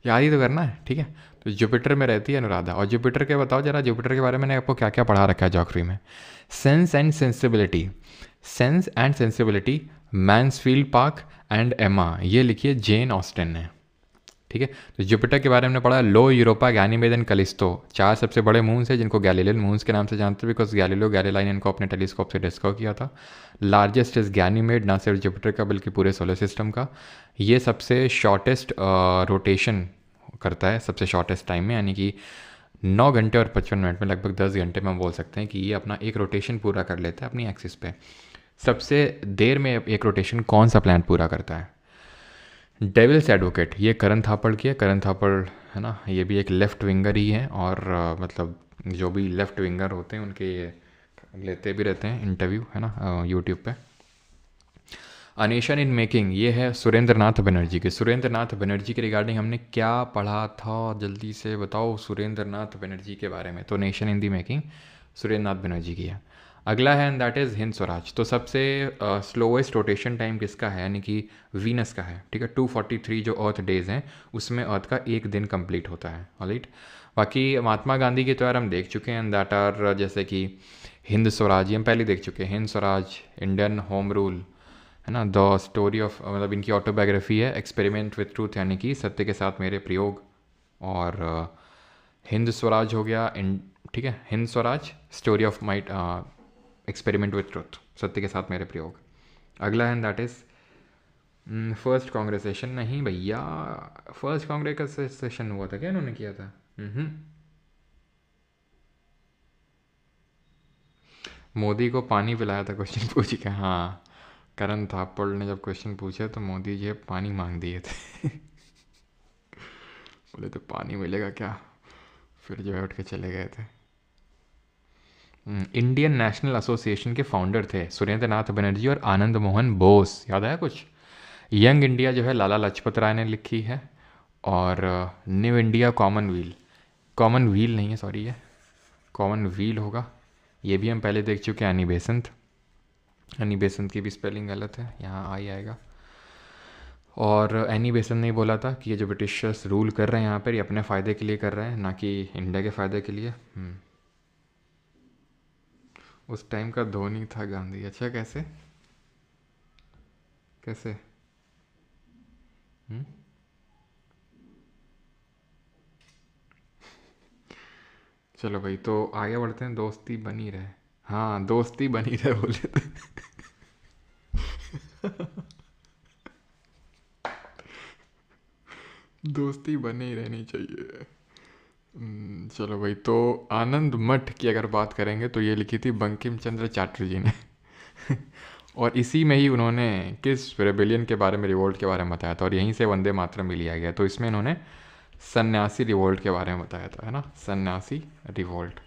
S1: याद ही तो करना है, ठीक है। तो जुपिटर में रहती है अनुराधा। और जुपिटर के बताओ जरा, जुपिटर के बारे में मैंने आपको क्या क्या पढ़ा रखा है ज्योग्राफी में। Sense and sensibility, Mansfield park and एमा, ये लिखी है जेन ऑस्टिन ने, ठीक है। तो जुपिटर के बारे में पढ़ा, लो, यूरोपा, गैनीमेड एंड कैलिस्टो, 4 सबसे बड़े मून्स हैं जिनको गैलीलियन मून्स के नाम से जानते हैं, बिकॉज गैलीलियो गैलीलाई ने इनको अपने टेलीस्कोप से डिस्कवर किया था। लार्जेस्ट इज गैनीमेड, ना सिर्फ जुपिटर का बल्कि पूरे सोलर सिस्टम का। ये सबसे शॉर्टेस्ट रोटेशन करता है सबसे शॉर्टेस्ट टाइम में, यानी कि 9 घंटे और 55 मिनट में, लगभग 10 घंटे में हम बोल सकते हैं कि ये अपना एक रोटेशन पूरा कर लेता है अपनी एक्सिस पे। सबसे देर में एक रोटेशन कौन सा प्लैनेट पूरा करता है? डेविल्स एडवोकेट, ये करण थापड़ की है। करण थापड़ है ना, ये भी एक लेफ़्ट विंगर ही है, और मतलब जो भी लेफ़्ट विंगर होते हैं उनके ये लेते भी रहते हैं इंटरव्यू, है ना, यूट्यूब पे। अ नेशन इन मेकिंग, ये है सुरेंद्र नाथ बनर्जी की। सुरेंद्र नाथ बनर्जी के रिगार्डिंग हमने क्या पढ़ा था, जल्दी से बताओ सुरेंद्र नाथ बनर्जी के बारे में। तो nation in the making Surendra Nath Banerjee की है। अगला है and that is Hind Swaraj. तो सबसे स्लोवेस्ट रोटेशन टाइम किसका है, यानी कि वीनस का है, ठीक है। 243 जो अर्थ डेज हैं उसमें अर्थ का एक दिन कंप्लीट होता है, ऑलराइट। बाकी महात्मा गांधी के त्योहार हम देख चुके हैं, एंड दैट आर जैसे कि हिंद स्वराज, ये हम पहले देख चुके हैं। Hind Swaraj, Indian home rule, है ना, द स्टोरी ऑफ, मतलब इनकी ऑटोबायोग्राफी है, एक्सपेरिमेंट विथ ट्रूथ, यानी कि सत्य के साथ मेरे प्रयोग। और हिंद स्वराज हो गया, ठीक है, Hind Swaraj, story of my experiment with truth, सत्य के साथ मेरे प्रयोग। अगला है that is first Congress session. नहीं भैया, फर्स्ट कांग्रेस का सेशन हुआ था क्या, इन्होंने किया था? मोदी को पानी पिलाया था क्वेश्चन पूछ के, हाँ। करण थापड़ ने जब क्वेश्चन पूछे तो मोदी जी पानी मांग दिए थे बोले तो पानी मिलेगा क्या, फिर जो है उठ के चले गए थे। इंडियन नेशनल एसोसिएशन के फाउंडर थे सुरेंद्र नाथ बनर्जी और आनंद मोहन बोस, याद आया कुछ? यंग इंडिया जो है लाला लाजपत राय ने लिखी है, और न्यू इंडिया कॉमनवील नहीं है, सॉरी, ये कॉमनवील होगा। ये भी हम पहले देख चुके हैं। एनी बेसंत की भी स्पेलिंग गलत है, यहाँ आई आएगा। और एनी बेसंत ने बोला था कि ये जो ब्रिटिशर्स रूल कर रहे हैं यहाँ पर, ये अपने फ़ायदे के लिए कर रहे हैं, ना कि इंडिया के फ़ायदे के लिए। उस टाइम का धोनी था गांधी, अच्छा, कैसे कैसे? चलो भाई, तो आगे बढ़ते हैं। दोस्ती बनी रहे, हाँ, दोस्ती बनी रहे बोले थे दोस्ती बनी रहनी चाहिए। चलो भाई, तो आनंद मठ की अगर बात करेंगे तो ये लिखी थी बंकिम चंद्र चटर्जी ने और इसी में ही उन्होंने किस रेबेलियन के बारे में, रिवोल्ट के बारे में बताया था, और यहीं से वंदे मातरम भी लिया गया। तो इसमें इन्होंने सन्यासी रिवोल्ट के बारे में बताया था, है ना, सन्यासी रिवोल्ट।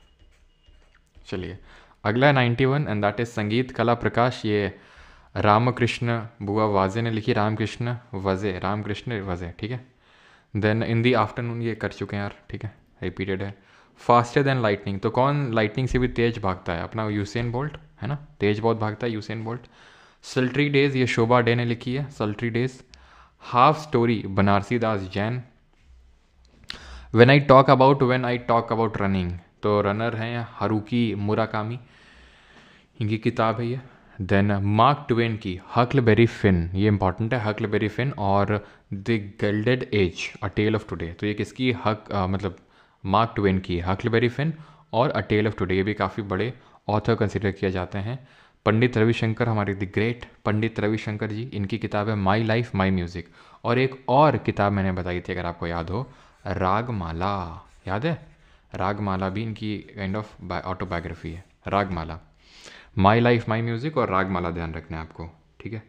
S1: चलिए, अगला है 91 एंड दैट इज संगीत कला प्रकाश। ये रामकृष्ण बुआ वाजे ने लिखी, रामकृष्ण वजे, ठीक है। देन इन दी आफ्टरनून, ये कर चुके हैं यार, ठीक है, रिपीटेड है। फास्टर देन लाइटनिंग, तो कौन लाइटनिंग से भी तेज भागता है? अपना यूसेन बोल्ट, है ना, तेज बहुत भागता है यूसेन बोल्ट। सल्ट्री डेज, ये शोभा डे ने लिखी है, sultry days. Half story, Banarasi Das Jain. When I talk about running, तो रनर हैं हारुकी मुराकामी, इनकी किताब है ये। देन मार्क ट्वेन की हकलबेरी फिन, ये इंपॉर्टेंट है, हकलबेरी फिन और the gilded age, a tale of today. तो ये किसकी, मतलब मार्क ट्वेन की, हकलबेरी फिन और अ टेल ऑफ टुडे। ये भी काफ़ी बड़े ऑथर कंसिडर किए जाते हैं। पंडित रविशंकर, हमारे द ग्रेट पंडित रविशंकर जी, इनकी किताब है माई लाइफ माई म्यूज़िक। और एक और किताब मैंने बताई थी, अगर आपको याद हो, रागमाला, याद है? रागमाला भी इनकी काइंड ऑफ ऑटोबायोग्राफी है, रागमाला। माई लाइफ माई म्यूज़िक और रागमाला ध्यान रखना है आपको, ठीक है।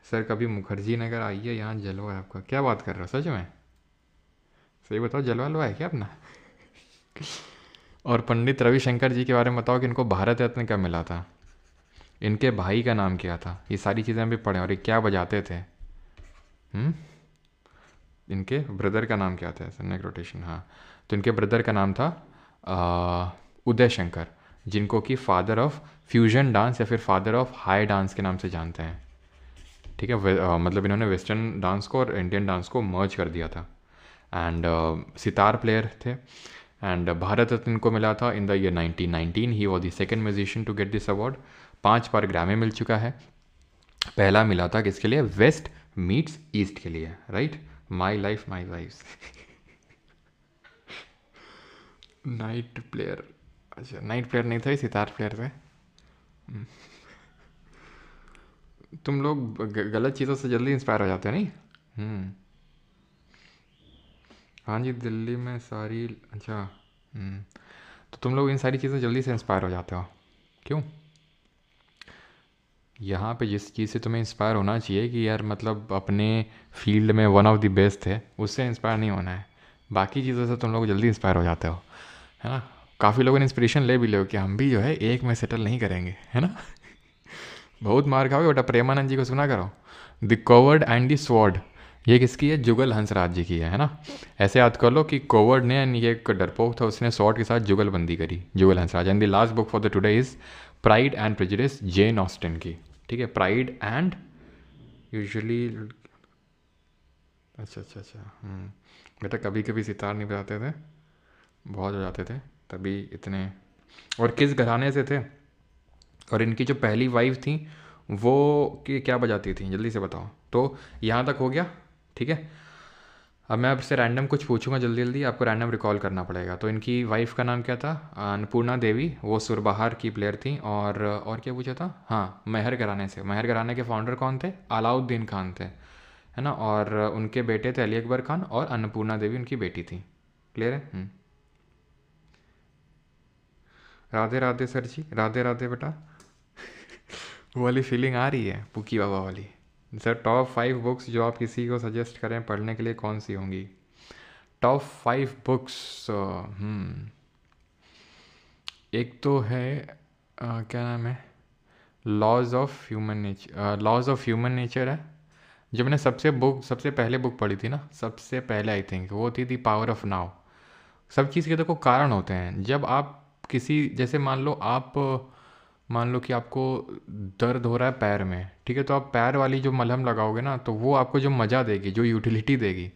S1: सर कभी मुखर्जी नगर आइए, यहाँ जलवा है आपका। क्या बात कर रहे हो, सच में? सही बताओ, जलवा है क्या अपना? और पंडित रविशंकर जी के बारे में बताओ कि इनको भारत रत्न कब मिला था, इनके भाई का नाम क्या था, ये सारी चीज़ें भी पढ़ें। और ये क्या बजाते थे? इनके ब्रदर का नाम क्या था? सन्नेक रोटेशन, हाँ। तो इनके ब्रदर का नाम था उदय शंकर, जिनको कि फादर ऑफ फ्यूजन डांस या फिर फादर ऑफ हाई डांस के नाम से जानते हैं, ठीक है। मतलब इन्होंने वेस्टर्न डांस को और इंडियन डांस को मर्ज कर दिया था। एंड सितार प्लेयर थे। एंड भारत रत्न इनको मिला था in the year 1919। He was the second musician to get this award. 5 बार ग्रैमी मिल चुका है। पहला मिला था किसके लिए? वेस्ट मीट्स ईस्ट के लिए, right. My life my wives. Night player, अच्छा नाइट प्लेयर नहीं था, सितार प्लेयर थे। तुम लोग गलत चीज़ों से जल्दी इंस्पायर हो जाते हो नहीं। हम्म। हाँ जी, दिल्ली में सारी, अच्छा। तो तुम लोग इन सारी चीज़ों से जल्दी से इंस्पायर हो जाते हो, क्यों? यहाँ पे जिस चीज़ से तुम्हें इंस्पायर होना चाहिए कि यार मतलब अपने फील्ड में वन ऑफ द बेस्ट है, उससे इंस्पायर नहीं होना है। बाकी चीज़ों से तुम लोग जल्दी इंस्पायर हो जाते हो, है ना। काफ़ी लोगों ने इंस्पिरेशन ले भी लो कि हम भी जो है एक में सेटल नहीं करेंगे, है ना। बहुत मार खाओगे बेटा। प्रेमानंद जी को सुना करो, the covered and the sword. ये किसकी है? जुगल हंसराज जी की है ना। ऐसे याद कर लो कि कवर्ड ने, यानी ये एक डरपोक था, उसने स्वॉर्ड के साथ जुगलबंदी करी, Jugal Hansraj. And the last book for the today is pride and prejudice, Jane Austen की। ठीक है, प्राइड एंड यूजुअली, अच्छा अच्छा अच्छा। बेटा कभी कभी सितार नहीं बजाते थे, बहुत हो जाते थे तभी इतने। और किस घराने से थे? और इनकी जो पहली वाइफ थी वो कि क्या बजाती थी, जल्दी से बताओ। तो यहाँ तक हो गया, ठीक है। अब मैं आपसे रैंडम कुछ पूछूंगा, जल्दी जल्दी आपको रैंडम रिकॉल करना पड़ेगा। तो इनकी वाइफ का नाम क्या था? अन्नपूर्णा देवी, वो सुरबहार की प्लेयर थी। और क्या पूछा था? हाँ, मेहर घराने से। मेहर घराने के फाउंडर कौन थे? अलाउद्दीन खान थे, है ना। और उनके बेटे थे अली अकबर खान, और अन्नपूर्णा देवी उनकी बेटी थी। क्लियर है? राधे राधे सर जी, राधे राधे बेटा। वो वाली फीलिंग आ रही है पुकी बाबा वाली। सर टॉप 5 बुक्स जो आप किसी को सजेस्ट करें पढ़ने के लिए, कौन सी होंगी? Top 5 books. एक तो है, क्या नाम है, laws of human nature. Laws of human nature है जो मैंने सबसे पहले बुक पढ़ी थी ना, सबसे पहले आई थिंक वो थी दी पावर ऑफ नाउ। सब चीज़ के देखो कारण होते हैं। जब आप किसी, जैसे मान लो कि आपको दर्द हो रहा है पैर में, ठीक है, तो आप पैर वाली जो मलहम लगाओगे ना, तो वो आपको जो मज़ा देगी, जो यूटिलिटी देगी,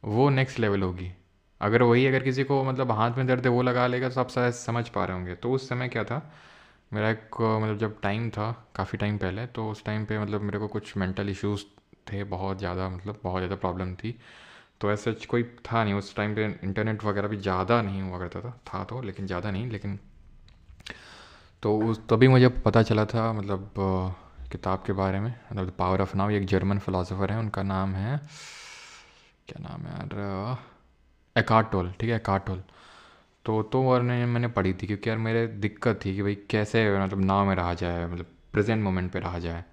S1: वो नेक्स्ट लेवल होगी। अगर किसी को मतलब हाथ में दर्द है वो लगा लेगा, तो आप शायद समझ पा रहे होंगे। तो उस समय क्या था, मेरा एक मतलब जब टाइम था काफ़ी टाइम पहले, तो उस टाइम पे मतलब मेरे को कुछ मेंटल इश्यूज़ थे बहुत ज़्यादा, मतलब बहुत ज़्यादा प्रॉब्लम थी। तो ऐसा कोई था नहीं उस टाइम पे, इंटरनेट वगैरह भी ज़्यादा नहीं हुआ करता था तो, लेकिन ज़्यादा नहीं, लेकिन तो उस तभी मुझे पता चला था मतलब किताब के बारे में, मतलब द पावर ऑफ नाउ। एक जर्मन फिलोसोफर है, उनका नाम है, क्या नाम है यार, एकार्ट टोल, ठीक है, एकार्ट टोल। तो और मैंने पढ़ी थी, क्योंकि यार मेरे दिक्कत थी कि भाई कैसे मतलब नाव में रहा जाए, मतलब प्रेजेंट मोमेंट पे रहा जाए।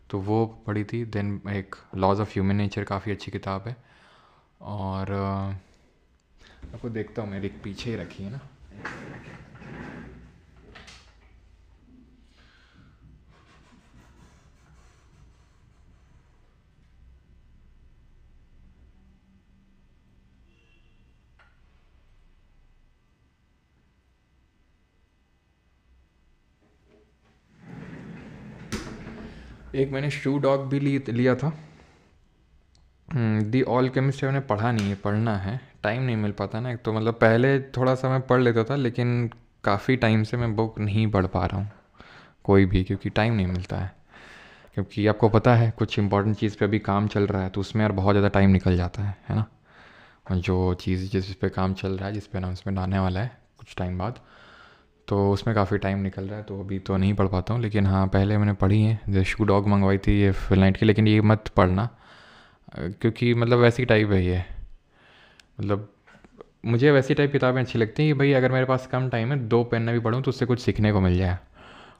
S1: तो वो पढ़ी थी। देन एक लॉज ऑफ ह्यूमन नेचर, काफ़ी अच्छी किताब है। और आपको देखता हूँ, मेरे पीछे ही रखी है ना। एक मैंने शू डॉग भी लिया था। दी ऑलकेमिस्ट मैंने पढ़ा नहीं है, पढ़ना है, टाइम नहीं मिल पाता ना। एक तो मतलब पहले थोड़ा सा मैं पढ़ लेता था, लेकिन काफ़ी टाइम से मैं बुक नहीं पढ़ पा रहा हूँ कोई भी, क्योंकि टाइम नहीं मिलता है। क्योंकि आपको पता है कुछ इंपॉर्टेंट चीज़ पे अभी काम चल रहा है, तो उसमें यार बहुत ज़्यादा टाइम निकल जाता है ना। और जो चीज़ जिस पे काम चल रहा है, जिस पे अनाउंसमेंट आने वाला है कुछ टाइम बाद, तो उसमें काफ़ी टाइम निकल रहा है, तो अभी तो नहीं पढ़ पाता हूँ। लेकिन हाँ, पहले मैंने पढ़ी है, जैसे शू डॉग मंगवाई थी ये फिलनाइट की, लेकिन ये मत पढ़ना, क्योंकि मतलब वैसी टाइप है ये। मतलब मुझे वैसी टाइप किताबें अच्छी लगती हैं कि भाई अगर मेरे पास कम टाइम है, 2 पन्ने भी पढूँ तो उससे कुछ सीखने को मिल जाए।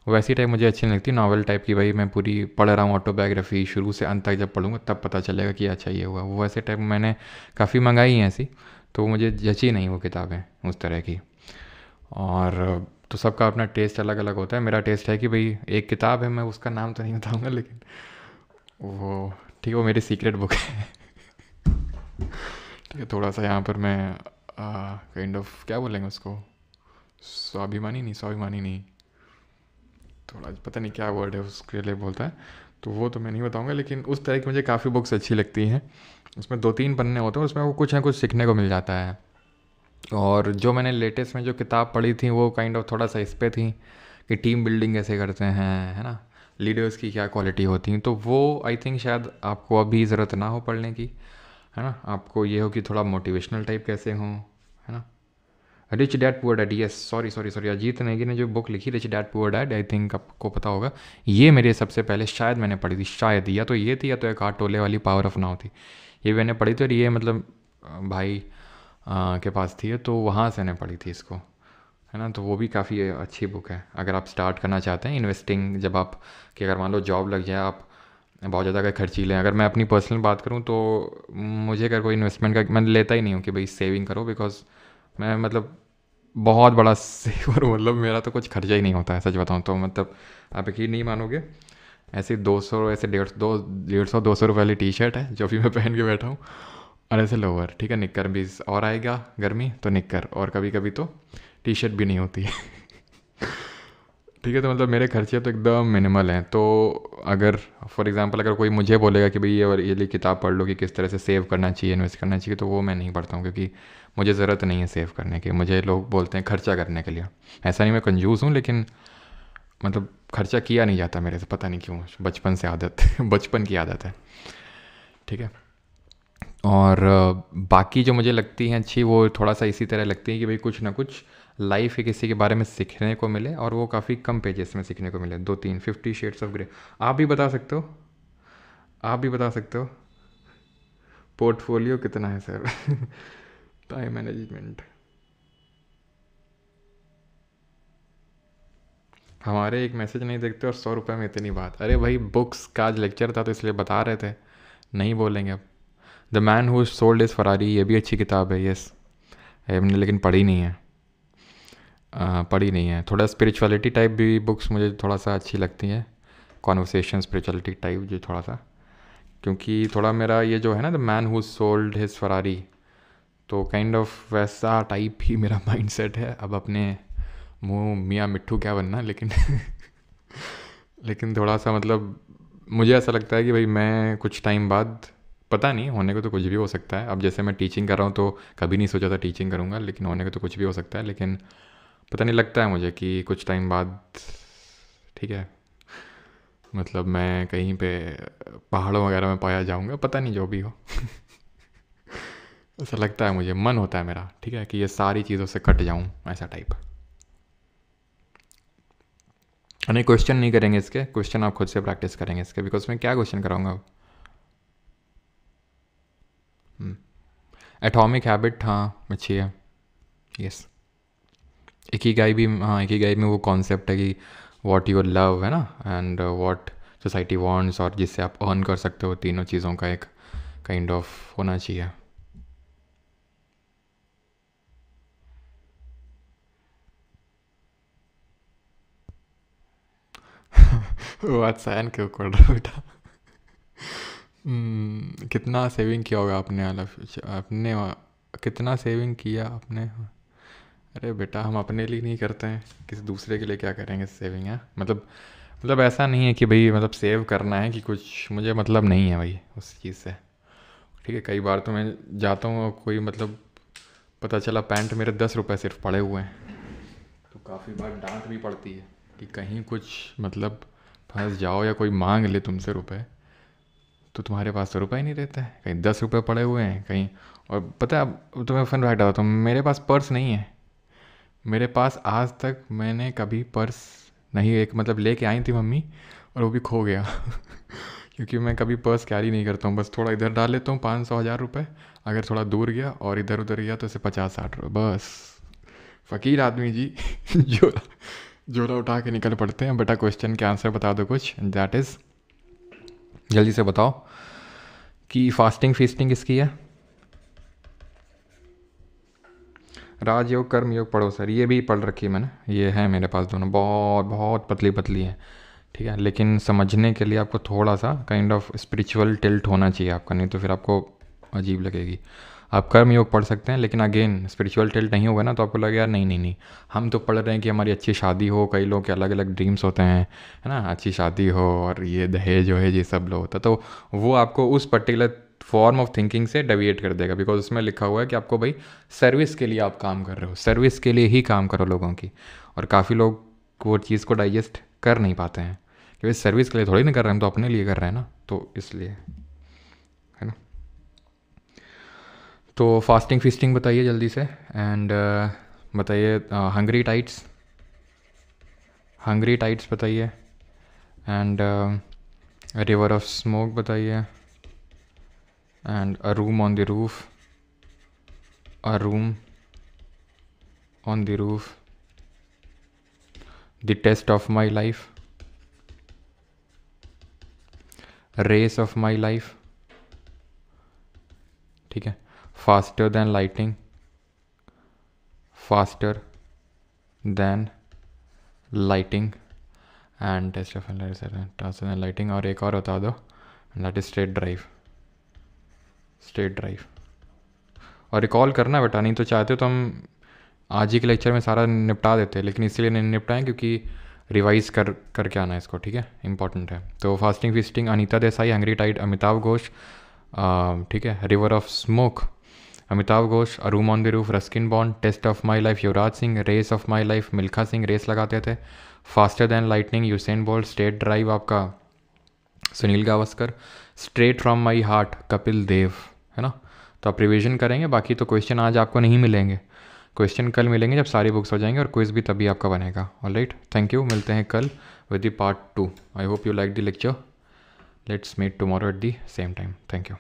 S1: वैसी टाइप मुझे अच्छी नहीं लगती, नावल टाइप की। भाई मैं पूरी पढ़ रहा हूँ ऑटोबायोग्राफी, शुरू से अंत तक जब पढ़ूंगा तब पता चलेगा कि अच्छा ये हुआ वो, वैसे टाइप मैंने काफ़ी मंगाई हैं ऐसी। तो मुझे जची नहीं वो किताबें उस तरह की। और तो सबका अपना टेस्ट अलग अलग होता है। मेरा टेस्ट है कि भाई एक किताब है, मैं उसका नाम तो नहीं बताऊँगा, लेकिन वो ठीक है, वो मेरी सीक्रेट बुक है। ठीक है, थोड़ा सा यहाँ पर मैं काइंड ऑफ क्या बोलेंगे उसको, स्वाभिमानी नहीं, थोड़ा पता नहीं क्या वर्ड है उसके लिए बोलता है, तो वो तो मैं नहीं बताऊंगा। लेकिन उस तरह की मुझे काफ़ी बुक्स अच्छी लगती हैं। उसमें 2-3 पन्ने होते हैं, उसमें वो कुछ ना कुछ सीखने को मिल जाता है। और जो मैंने लेटेस्ट में जो किताब पढ़ी थी वो काइंड ऑफ थोड़ा सा इस पे थी कि टीम बिल्डिंग कैसे करते हैं, है ना, लीडर्स की क्या क्वालिटी होती हैं। तो वो आई थिंक शायद आपको अभी ज़रूरत ना हो पढ़ने की, है ना। आपको ये हो कि थोड़ा मोटिवेशनल टाइप कैसे हों, है ना। Rich dad poor dad, yes, sorry sorry sorry, Ajit Negi ने जो बुक लिखी rich dad poor dad, I think आपको पता होगा, ये मेरे सबसे पहले शायद मैंने पढ़ी थी, शायद या तो ये थी या तो एक हाथ टोले वाली पावर ऑफ नाउ थी। ये मैंने पढ़ी थी और ये मतलब भाई के पास थी, तो वहाँ से मैंने पढ़ी थी इसको, है ना। तो वो भी काफ़ी अच्छी बुक है अगर आप स्टार्ट करना चाहते हैं इन्वेस्टिंग। जब आप कि अगर मान लो जॉब लग जाए, आप बहुत ज़्यादा अगर खर्चीले हैं, अगर मैं अपनी पर्सनल बात करूँ तो मुझे अगर कोई इन्वेस्टमेंट का मैं लेता ही नहीं हूँ कि भाई सेविंग करो, बिकॉज मैं मतलब बहुत बड़ा सेवर हूँ, मतलब मेरा तो कुछ खर्चा ही नहीं होता है, सच बताऊँ तो। मतलब आप यकीन नहीं मानोगे, ऐसे 200, ऐसे 150-200 वाली टी शर्ट है जो अभी मैं पहन के बैठा हूँ, और ऐसे लोअर, ठीक है, निक्कर भी, और आएगा गर्मी तो निक्कर, और कभी कभी तो टी शर्ट भी नहीं होती है। ठीक है, तो मतलब मेरे खर्चे तो एकदम मिनिमल हैं। तो अगर फॉर एग्जांपल अगर कोई मुझे बोलेगा कि भाई ये लिए किताब पढ़ लो कि किस तरह से सेव करना चाहिए, इन्वेस्ट करना चाहिए, तो वो मैं नहीं पढ़ता हूँ, क्योंकि मुझे ज़रूरत नहीं है सेव करने की। मुझे लोग बोलते हैं खर्चा करने के लिए, ऐसा नहीं मैं कंजूस हूँ, लेकिन मतलब खर्चा किया नहीं जाता मेरे से, पता नहीं क्यों, बचपन से आदत बचपन की आदत है, ठीक है। और बाकी जो मुझे लगती हैं अच्छी, वो थोड़ा सा इसी तरह लगती है कि भाई कुछ ना कुछ लाइफ के किसी के बारे में सीखने को मिले, और वो काफ़ी कम पेजेस में सीखने को मिले, 2-3 50 शेड्स ऑफ ग्रे। आप भी बता सकते हो, आप भी बता सकते हो पोर्टफोलियो कितना है सर। टाइम मैनेजमेंट, हमारे एक मैसेज नहीं देखते और 100 रुपये में इतनी बात। अरे भाई बुक्स का आज लेक्चर था तो इसलिए बता रहे थे, नहीं बोलेंगे अब। The man who sold is Ferrari, ये भी अच्छी किताब है, यस, हमने लेकिन पढ़ी नहीं है, पढ़ी नहीं है। थोड़ा स्पिरिचुअलिटी टाइप भी बुक्स मुझे थोड़ा सा अच्छी लगती हैं, कॉन्वर्सेशन स्पिरिचुअलिटी टाइप जो थोड़ा सा, क्योंकि थोड़ा मेरा ये जो है ना the man who sold his Ferrari, तो काइंड ऑफ वैसा टाइप ही मेरा माइंडसेट है। अब अपने मुँह मियाँ मिट्ठू क्या बनना, लेकिन लेकिन थोड़ा सा मतलब मुझे ऐसा लगता है कि भाई मैं कुछ टाइम बाद, पता नहीं, होने को तो कुछ भी हो सकता है। अब जैसे मैं टीचिंग कर रहा हूँ तो कभी नहीं सोचा था टीचिंग करूँगा, लेकिन होने को तो कुछ भी हो सकता है। लेकिन पता नहीं, लगता है मुझे कि कुछ टाइम बाद, ठीक है, मतलब मैं कहीं पे पहाड़ों वगैरह में पाया जाऊँगा, पता नहीं, जो भी हो। ऐसा लगता है मुझे, मन होता है मेरा, ठीक है, कि ये सारी चीज़ों से कट जाऊँ, ऐसा टाइप। नहीं, क्वेश्चन नहीं करेंगे इसके, क्वेश्चन आप खुद से प्रैक्टिस करेंगे इसके, बिकॉज मैं क्या क्वेश्चन कराऊंगा अब। एटॉमिक हैबिट, हाँ अच्छी है, यस। इकिगाई भी, हाँ इकिगाई में वो कॉन्सेप्ट है कि व्हाट यू लव, है ना, एंड व्हाट सोसाइटी वांट्स, और जिससे आप अर्न कर सकते हो, तीनों चीज़ों का एक काइंड ऑफ होना चाहिए। वात्सायन के ऊपर बेटा। कितना सेविंग किया होगा आपने, वाला आपने कितना सेविंग किया आपने। अरे बेटा, हम अपने लिए नहीं करते हैं, किसी दूसरे के लिए क्या करेंगे सेविंग है। मतलब ऐसा नहीं है कि भाई मतलब सेव करना है कि कुछ, मुझे मतलब नहीं है भाई उस चीज़ से, ठीक है। कई बार तो मैं जाता हूँ और कोई मतलब पता चला पैंट मेरे 10 रुपये सिर्फ पड़े हुए हैं, तो काफ़ी बार डांट भी पड़ती है कि कहीं कुछ मतलब फंस जाओ या कोई मांग ले तुमसे रुपए, तो तुम्हारे पास तो रुपए ही नहीं रहता है, कहीं 10 रुपये पड़े हुए हैं कहीं। और पता है, अब तुम्हें फन फैक्ट बताता हूँ, मेरे पास पर्स नहीं है। मेरे पास आज तक मैंने कभी पर्स नहीं, एक मतलब लेके आई थी मम्मी और वो भी खो गया। क्योंकि मैं कभी पर्स कैरी नहीं करता हूँ, बस थोड़ा इधर डाल लेता हूँ 500-1000 रुपये, अगर थोड़ा दूर गया और इधर उधर गया तो ऐसे 50-60 रुपये बस। फ़कीर आदमी जी। झोला झोला उठा के निकल पड़ते हैं। बेटा क्वेश्चन के आंसर बता दो कुछ, दैट इज़, जल्दी से बताओ कि फास्टिंग फीस्टिंग किसकी है। राजयोग कर्म योग पढ़ो सर, ये भी पढ़ रखी है मैंने, ये है मेरे पास दोनों, बहुत बहुत पतली पतली है, ठीक है। लेकिन समझने के लिए आपको थोड़ा सा काइंड ऑफ स्पिरिचुअल टिल्ट होना चाहिए आपका, नहीं तो फिर आपको अजीब लगेगी। आप कर्म योग पढ़ सकते हैं, लेकिन अगेन स्पिरिचुअल टिल्ट नहीं होगा ना तो आपको लगेगा यार नहीं नहीं नहीं, हम तो पढ़ रहे हैं कि हमारी अच्छी शादी हो, कई लोग के अलग अलग ड्रीम्स होते हैं, है ना, अच्छी शादी हो और ये दहेज वहेज ये सब लोग होता है, तो वो आपको उस पर्टिकुलर फॉर्म ऑफ थिंकिंग से डेविएट कर देगा, बिकॉज उसमें लिखा हुआ है कि आपको भाई सर्विस के लिए आप काम कर रहे हो, सर्विस के लिए ही काम करो लोगों की। और काफ़ी लोग वो चीज़ को डाइजेस्ट कर नहीं पाते हैं कि भाई सर्विस के लिए थोड़ी ना कर रहे हैं, हम तो अपने लिए कर रहे हैं ना, तो इसलिए, है ना। तो फास्टिंग फीस्टिंग बताइए जल्दी से। एंड बताइए हंग्री टाइट्स बताइए। एंड रिवर ऑफ स्मोक बताइए। And a room on the roof, a room on the roof, the test of my life, race of my life, ठीक है। Faster than lightning, faster than lightning and test of faster than lightning. और एक और बता दो, that is straight drive. और recall करना बेटा, नहीं तो चाहते तो हम आज ही के लेक्चर में सारा निपटा देते, लेकिन इसलिए नहीं निपटाएं क्योंकि रिवाइज करके आना है इसको, ठीक है, इंपॉर्टेंट है। तो fasting feasting Anita Desai, hungry tide Amitav Ghosh, ठीक है। River of smoke Amitav Ghosh, a room on the roof Ruskin Bond, test of my life Yuvraj Singh, race of my life Milkha Singh, race लगाते थे। Faster than lightning Usain Bolt, state drive आपका Sunil Gavaskar, straight from my heart Kapil Dev, है ना। तो आप revision करेंगे, बाकी तो क्वेश्चन आज आपको नहीं मिलेंगे, क्वेश्चन कल मिलेंगे जब सारी बुक्स हो जाएंगे, और क्विज भी तभी आपका बनेगा। ऑलराइट, थैंक यू, मिलते हैं कल with the part 2। I hope you like the lecture. Let's meet tomorrow at the same time. Thank you.